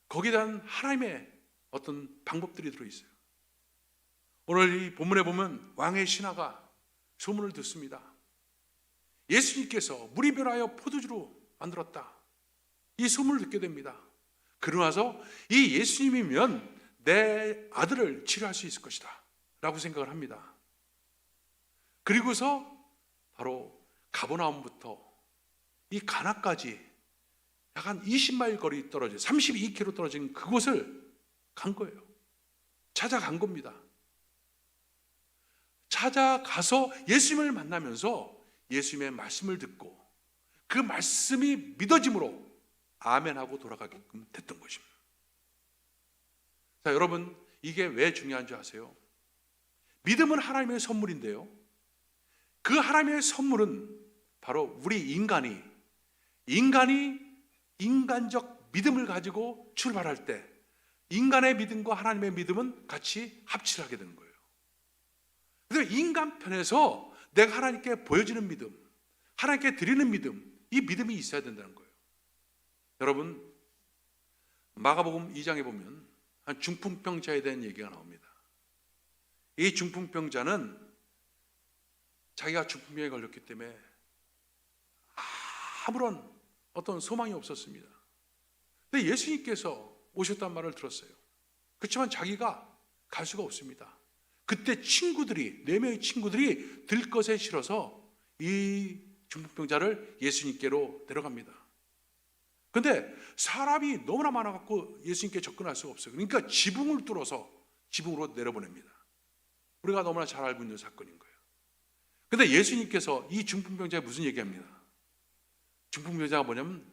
거기에 대한 하나님의 어떤 방법들이 들어있어요. 오늘 이 본문에 보면 왕의 신하가 소문을 듣습니다. 예수님께서 물이 변하여 포도주로 만들었다, 이 소문을 듣게 됩니다. 그러고 나서 이 예수님이면 내 아들을 치료할 수 있을 것이다 라고 생각을 합니다. 그리고서 바로 가버나움부터 이 가나까지 약 한 20마일 거리 떨어져 32km 떨어진 그곳을 간 거예요. 찾아간 겁니다. 찾아가서 예수님을 만나면서 예수님의 말씀을 듣고 그 말씀이 믿어짐으로 아멘하고 돌아가게끔 됐던 것입니다. 자, 여러분, 이게 왜 중요한 줄 아세요? 믿음은 하나님의 선물인데요, 그 하나님의 선물은 바로 우리 인간이 인간적 믿음을 가지고 출발할 때 인간의 믿음과 하나님의 믿음은 같이 합치를 하게 되는 거예요. 그래서 인간 편에서 내가 하나님께 보여지는 믿음, 하나님께 드리는 믿음, 이 믿음이 있어야 된다는 거예요. 여러분, 마가복음 2장에 보면 한 중풍병자에 대한 얘기가 나옵니다. 이 중풍병자는 자기가 중풍병에 걸렸기 때문에 아무런 어떤 소망이 없었습니다. 근데 예수님께서 오셨단 말을 들었어요. 그렇지만 자기가 갈 수가 없습니다. 그때 친구들이, 4명의 친구들이 들것에 실어서 이 중풍병자를 예수님께로 데려갑니다. 근데 사람이 너무나 많아갖고 예수님께 접근할 수가 없어요. 그러니까 지붕을 뚫어서 지붕으로 내려보냅니다. 우리가 너무나 잘 알고 있는 사건인 거예요. 근데 예수님께서 이 중풍병자에 무슨 얘기합니다. 중풍병자가 뭐냐면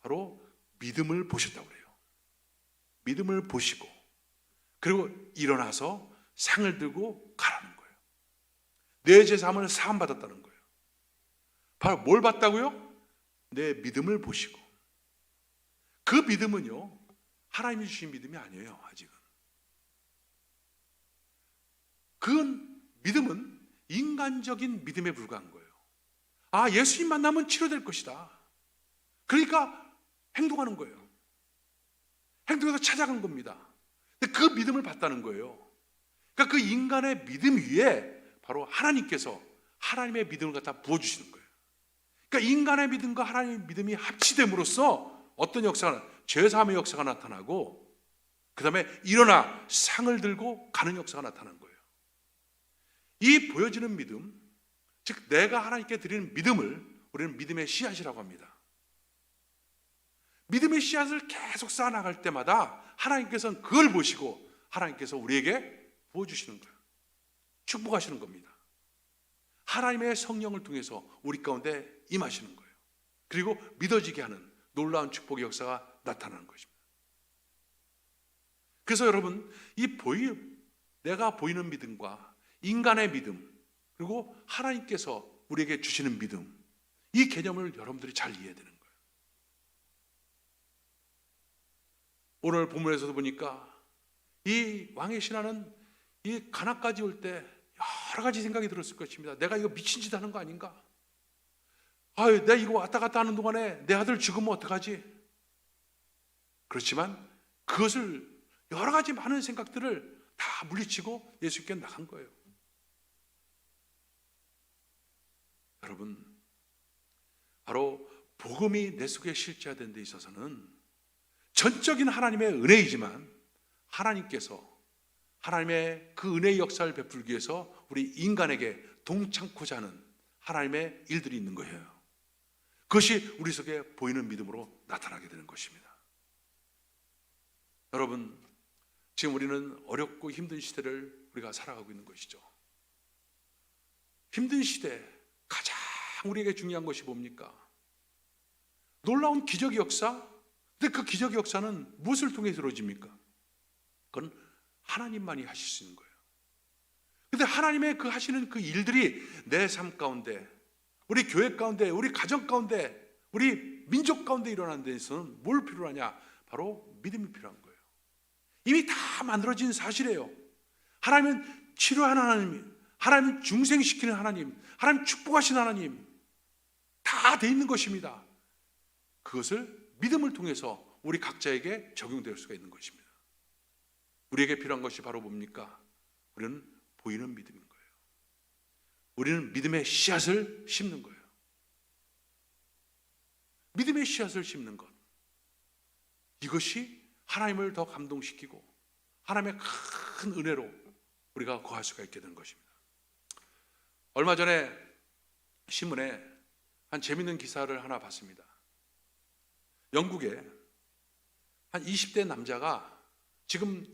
바로 믿음을 보셨다고 그래요. 믿음을 보시고 그리고 일어나서 상을 들고 가라는 거예요. 내 죄사함을 사함받았다는 거예요. 바로 뭘 봤다고요? 내 믿음을 보시고. 그 믿음은요, 하나님이 주신 믿음이 아니에요, 아직은. 그 믿음은 인간적인 믿음에 불과한 거예요. 아, 예수님 만나면 치료될 것이다. 그러니까 행동하는 거예요. 행동해서 찾아간 겁니다. 근데 그 믿음을 봤다는 거예요. 그러니까 그 인간의 믿음 위에 바로 하나님께서 하나님의 믿음을 갖다 부어주시는 거예요. 그러니까 인간의 믿음과 하나님의 믿음이 합치됨으로써 어떤 역사가, 죄사함의 역사가 나타나고 그 다음에 일어나 상을 들고 가는 역사가 나타나는 거예요. 이 보여지는 믿음, 즉 내가 하나님께 드리는 믿음을 우리는 믿음의 씨앗이라고 합니다. 믿음의 씨앗을 계속 쌓아나갈 때마다 하나님께서는 그걸 보시고 하나님께서 우리에게 부어주시는 거예요. 축복하시는 겁니다. 하나님의 성령을 통해서 우리 가운데 임하시는 거예요. 그리고 믿어지게 하는 놀라운 축복의 역사가 나타나는 것입니다. 그래서 여러분, 내가 보이는 믿음과 인간의 믿음, 그리고 하나님께서 우리에게 주시는 믿음, 이 개념을 여러분들이 잘 이해해야 되는 거예요. 오늘 본문에서도 보니까 이 왕의 신하는 이 가나까지 올 때 여러 가지 생각이 들었을 것입니다. 내가 이거 미친 짓 하는 거 아닌가? 아유, 내가 이거 왔다 갔다 하는 동안에 내 아들 죽으면 어떡하지? 그렇지만 그것을 여러 가지 많은 생각들을 다 물리치고 예수께 나간 거예요. 여러분, 바로 복음이 내 속에 실제화된 데 있어서는 전적인 하나님의 은혜이지만 하나님께서 하나님의 그 은혜의 역사를 베풀기 위해서 우리 인간에게 동참코자 하는 하나님의 일들이 있는 거예요. 그것이 우리 속에 보이는 믿음으로 나타나게 되는 것입니다. 여러분, 지금 우리는 어렵고 힘든 시대를 우리가 살아가고 있는 것이죠. 힘든 시대 가장 우리에게 중요한 것이 뭡니까? 놀라운 기적의 역사? 근데 그 기적의 역사는 무엇을 통해 이루어집니까? 그건 하나님만이 하실 수 있는 거예요. 근데 하나님의 그 하시는 그 일들이 내 삶 가운데, 우리 교회 가운데, 우리 가정 가운데, 우리 민족 가운데 일어나는 데에서는 뭘 필요로 하냐? 바로 믿음이 필요한 거예요. 이미 다 만들어진 사실이에요. 하나님은 치료하는 하나님, 하나님은 중생시키는 하나님, 하나님 축복하시는 하나님, 다 돼 있는 것입니다. 그것을 믿음을 통해서 우리 각자에게 적용될 수가 있는 것입니다. 우리에게 필요한 것이 바로 뭡니까? 우리는 보이는 믿음인 거예요. 우리는 믿음의 씨앗을 심는 거예요. 믿음의 씨앗을 심는 것, 이것이 하나님을 더 감동시키고 하나님의 큰 은혜로 우리가 거할 수가 있게 되는 것입니다. 얼마 전에 신문에 한 재밌는 기사를 하나 봤습니다. 영국에 한 20대 남자가 지금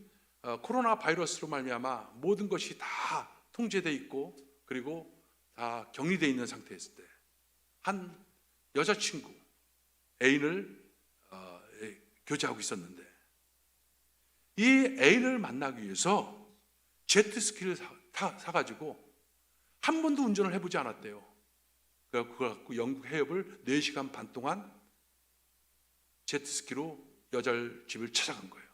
코로나 바이러스로 말미암아 모든 것이 다 통제되어 있고 그리고 다 격리되어 있는 상태였을 때 한 여자친구 애인을 교제하고 있었는데 이 애인을 만나기 위해서 제트스키를 사가지고 한 번도 운전을 해보지 않았대요. 그래서 그걸 갖고 영국 해협을 4시간 반 동안 제트스키로 여자를 집을 찾아간 거예요.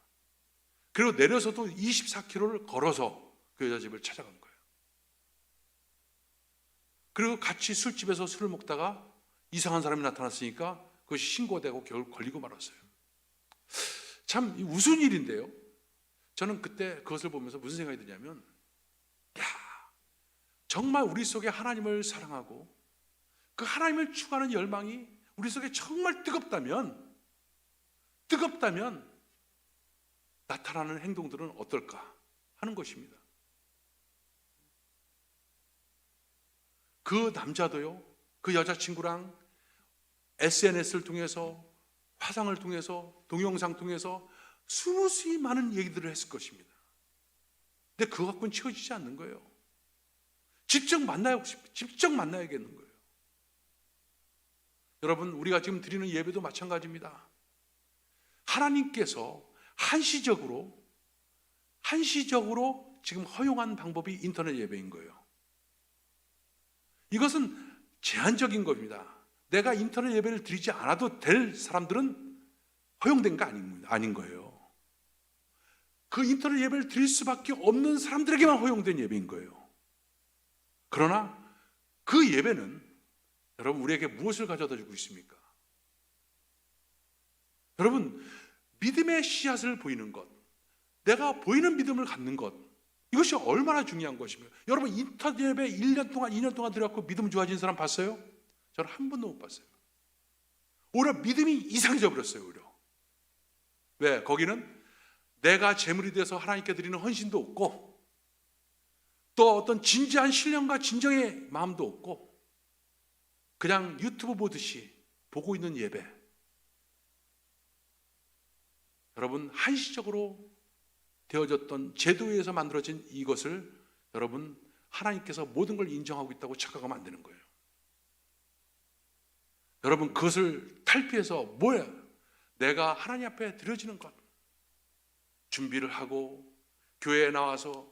그리고 내려서도 24km를 걸어서 그 여자 집을 찾아간 거예요. 그리고 같이 술집에서 술을 먹다가 이상한 사람이 나타났으니까 그것이 신고되고 결국 걸리고 말았어요. 참 우스운 일인데요. 저는 그때 그것을 보면서 무슨 생각이 드냐면, 정말 우리 속에 하나님을 사랑하고 그 하나님을 추구하는 열망이 우리 속에 정말 뜨겁다면 나타나는 행동들은 어떨까 하는 것입니다. 그 남자도요, 그 여자친구랑 SNS를 통해서, 화상을 통해서, 동영상 통해서 수무수히 많은 얘기들을 했을 것입니다. 근데 그거 갖고는 채워지지 않는 거예요. 직접 만나야겠는 거예요. 여러분, 우리가 지금 드리는 예배도 마찬가지입니다. 하나님께서 한시적으로 지금 허용한 방법이 인터넷 예배인 거예요. 이것은 제한적인 겁니다. 내가 인터넷 예배를 드리지 않아도 될 사람들은 허용된 거 아닌 거예요. 그 인터넷 예배를 드릴 수밖에 없는 사람들에게만 허용된 예배인 거예요. 그러나 그 예배는 여러분 우리에게 무엇을 가져다 주고 있습니까? 여러분, 믿음의 씨앗을 보이는 것, 내가 보이는 믿음을 갖는 것, 이것이 얼마나 중요한 것입니까? 여러분, 인터넷 예배 1년 동안 2년 동안 드려갖고 믿음 좋아진 사람 봤어요? 저는 한 번도 못 봤어요. 오히려 믿음이 이상해져 버렸어요. 오히려. 왜? 거기는 내가 제물이 돼서 하나님께 드리는 헌신도 없고, 또 어떤 진지한 신령과 진정의 마음도 없고, 그냥 유튜브 보듯이 보고 있는 예배. 여러분, 한시적으로 되어졌던 제도에 의해서 만들어진 이것을 여러분, 하나님께서 모든 걸 인정하고 있다고 착각하면 안 되는 거예요. 여러분, 그것을 탈피해서 뭐야? 내가 하나님 앞에 드려지는 것, 준비를 하고 교회에 나와서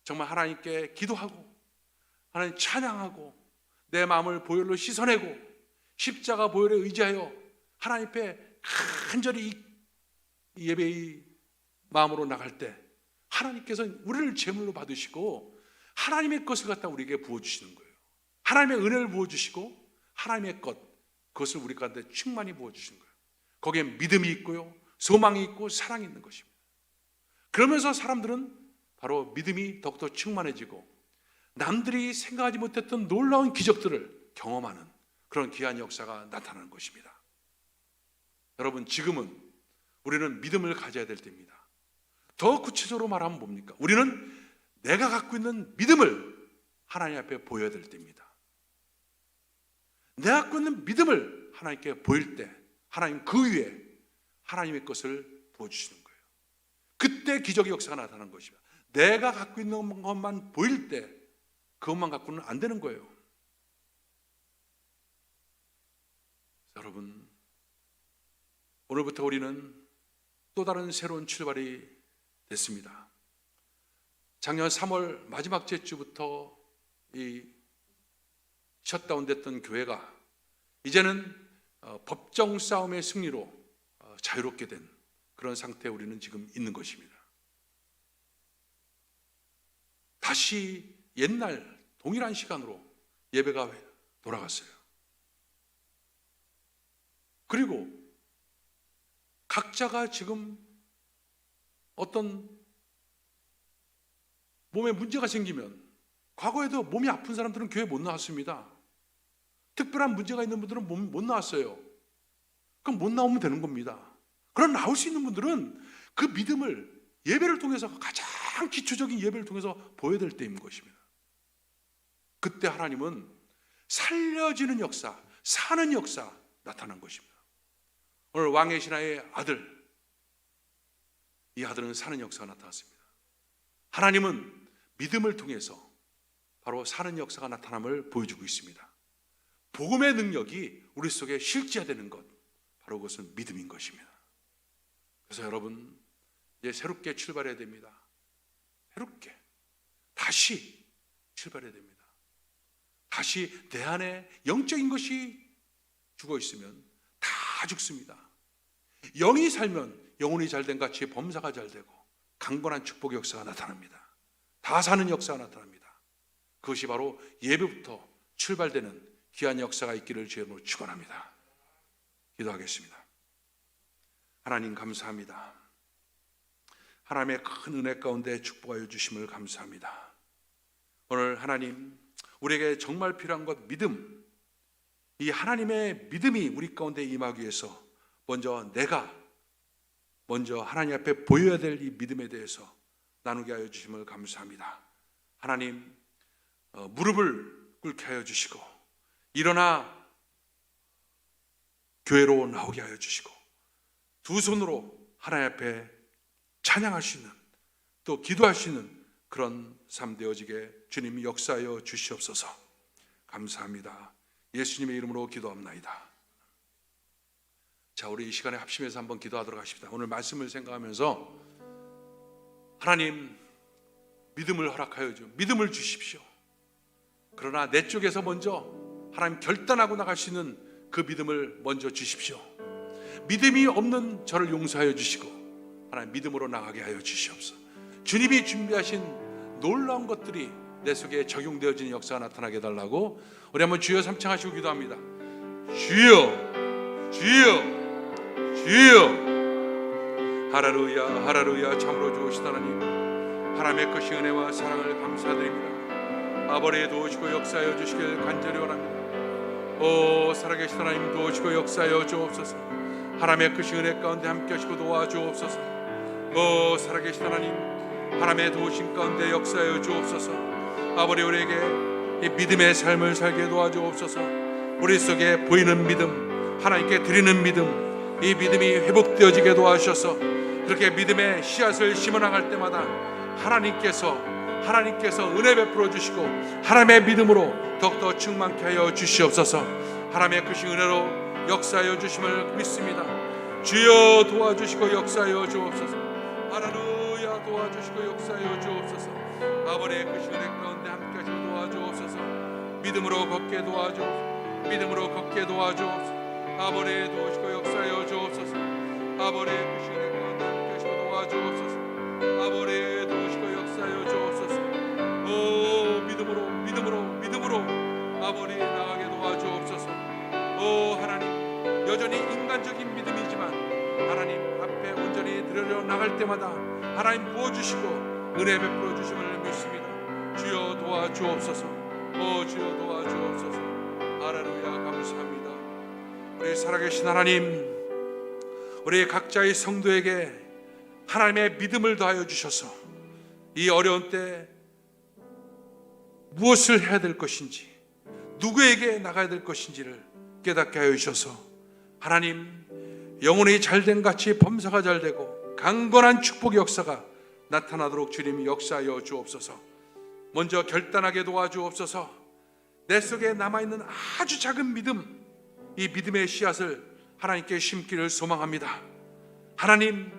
정말 하나님께 기도하고 하나님 찬양하고 내 마음을 보혈로 씻어내고 십자가 보혈에 의지하여 하나님 앞에 간절히 이 예배의 마음으로 나갈 때 하나님께서 우리를 제물로 받으시고 하나님의 것을 갖다 우리에게 부어주시는 거예요. 하나님의 은혜를 부어주시고 하나님의 것, 그것을 우리 가운데 충만히 부어주시는 거예요. 거기에 믿음이 있고요, 소망이 있고 사랑이 있는 것입니다. 그러면서 사람들은 바로 믿음이 더욱더 충만해지고 남들이 생각하지 못했던 놀라운 기적들을 경험하는 그런 귀한 역사가 나타나는 것입니다. 여러분, 지금은 우리는 믿음을 가져야 될 때입니다. 더 구체적으로 말하면 뭡니까? 우리는 내가 갖고 있는 믿음을 하나님 앞에 보여야 될 때입니다. 내가 갖고 있는 믿음을 하나님께 보일 때 하나님 그 위에 하나님의 것을 부어주시는 거예요. 그때 기적의 역사가 나타나는 것입니다. 내가 갖고 있는 것만 보일 때 그것만 갖고는 안 되는 거예요. 여러분, 오늘부터 우리는 또 다른 새로운 출발이 됐습니다. 작년 3월 마지막 주부터 이 셧다운 됐던 교회가 이제는 법정 싸움의 승리로 자유롭게 된 그런 상태에 우리는 지금 있는 것입니다. 다시 옛날 동일한 시간으로 예배가 돌아갔어요. 그리고 각자가 지금 어떤 몸에 문제가 생기면, 과거에도 몸이 아픈 사람들은 교회 못 나왔습니다. 특별한 문제가 있는 분들은 못 나왔어요. 그럼 못 나오면 되는 겁니다. 그럼 나올 수 있는 분들은 그 믿음을 예배를 통해서, 가장 기초적인 예배를 통해서 보여야 될 때인 것입니다. 그때 하나님은 살려지는 역사, 사는 역사 나타난 것입니다. 오늘 왕의 신하의 아들, 이 아들은 사는 역사가 나타났습니다. 하나님은 믿음을 통해서 바로 사는 역사가 나타남을 보여주고 있습니다. 복음의 능력이 우리 속에 실제화되는 것, 바로 그것은 믿음인 것입니다. 그래서 여러분, 이제 새롭게 출발해야 됩니다. 새롭게 다시 출발해야 됩니다. 다시 내 안에 영적인 것이 죽어 있으면 다 죽습니다. 영이 살면 영혼이 잘된 같이 범사가 잘되고 강건한 축복의 역사가 나타납니다. 다 사는 역사가 나타납니다. 그것이 바로 예배부터 출발되는 귀한 역사가 있기를 주님으로 축원합니다. 기도하겠습니다. 하나님 감사합니다. 하나님의 큰 은혜 가운데 축복하여 주심을 감사합니다. 오늘 하나님 우리에게 정말 필요한 것 믿음. 이 하나님의 믿음이 우리 가운데 임하기 위해서 내가 먼저 하나님 앞에 보여야 될 이 믿음에 대해서 나누게 하여 주심을 감사합니다. 하나님, 무릎을 꿇게 하여 주시고 일어나 교회로 나오게 하여 주시고 두 손으로 하나님 앞에 찬양할 수 있는, 또 기도할 수 있는 그런 삶 되어지게 주님이 역사하여 주시옵소서. 감사합니다. 예수님의 이름으로 기도합나이다. 자, 우리 이 시간에 합심해서 한번 기도하도록 하십시다. 오늘 말씀을 생각하면서 하나님, 믿음을 허락하여 주, 믿음을 주십시오. 그러나 내 쪽에서 먼저 하나님 결단하고 나갈 수 있는 그 믿음을 먼저 주십시오. 믿음이 없는 저를 용서하여 주시고 하나님 믿음으로 나가게 하여 주시옵소서. 주님이 준비하신 놀라운 것들이 내 속에 적용되어지는 역사가 나타나게 해달라고 우리 한번 주여 삼창하시고 기도합니다. 주여, 주여, 주여. 할렐루야, 할렐루야. 참으로 좋으신 하나님, 하나님의 크신 은혜와 사랑을 감사드립니다. 아버지 도우시고 역사하여 주시길 간절히 원합니다. 오 살아계신 하나님, 도우시고 역사하여 주옵소서. 하나님의 크신 은혜 가운데 함께 하시고 도와주옵소서. 오 살아계신 하나님, 하나님의 도우심 가운데 역사하여 주옵소서. 아버지, 우리에게 이 믿음의 삶을 살게 도와주옵소서. 우리 속에 보이는 믿음, 하나님께 드리는 믿음, 이 믿음이 회복되어지게 도와주셔서 그렇게 믿음의 씨앗을 심어나갈 때마다 하나님께서 은혜 베풀어 주시고 하나님의 믿음으로 더욱더 충만케 하여 주시옵소서. 하나님의 크신 은혜로 역사하여 주심을 믿습니다. 주여 도와주시고 역사하여 주옵소서. 할렐루야. 도와주시고 역사하여 주옵소서. 아버지의 크신 은혜 가운데 함께 하시고 도와주옵소서. 믿음으로 걷게 도와주옵소서. 믿음으로 걷게 도와주옵소서. 아버지 도우시고 역사하여 주옵소서. 아버지의 크신 은혜 가운데 함께 하시고 도와주옵소서. 아버지 도우시고 역사하여 주옵소서. 오 믿음으로 아버지 나가게 도와주옵소서. 오 하나님, 여전히 인간적인 믿음이지만 하나님 앞에 온전히 들여 나갈 때마다 하나님 부어주시고 은혜 베풀어 주심을 믿습니다. 주여 도와주옵소서. 오 주여 도와주옵소서. 할렐루야. 감사합니다. 우리 살아계신 하나님, 우리 각자의 성도에게 하나님의 믿음을 더하여 주셔서 이 어려운 때 무엇을 해야 될 것인지, 누구에게 나가야 될 것인지를 깨닫게 하여 주셔서 하나님, 영혼이 잘된 같이 범사가 잘되고 강건한 축복의 역사가 나타나도록 주님이 역사하여 주옵소서. 먼저 결단하게 도와주옵소서. 내 속에 남아있는 아주 작은 믿음, 이 믿음의 씨앗을 하나님께 심기를 소망합니다. 하나님,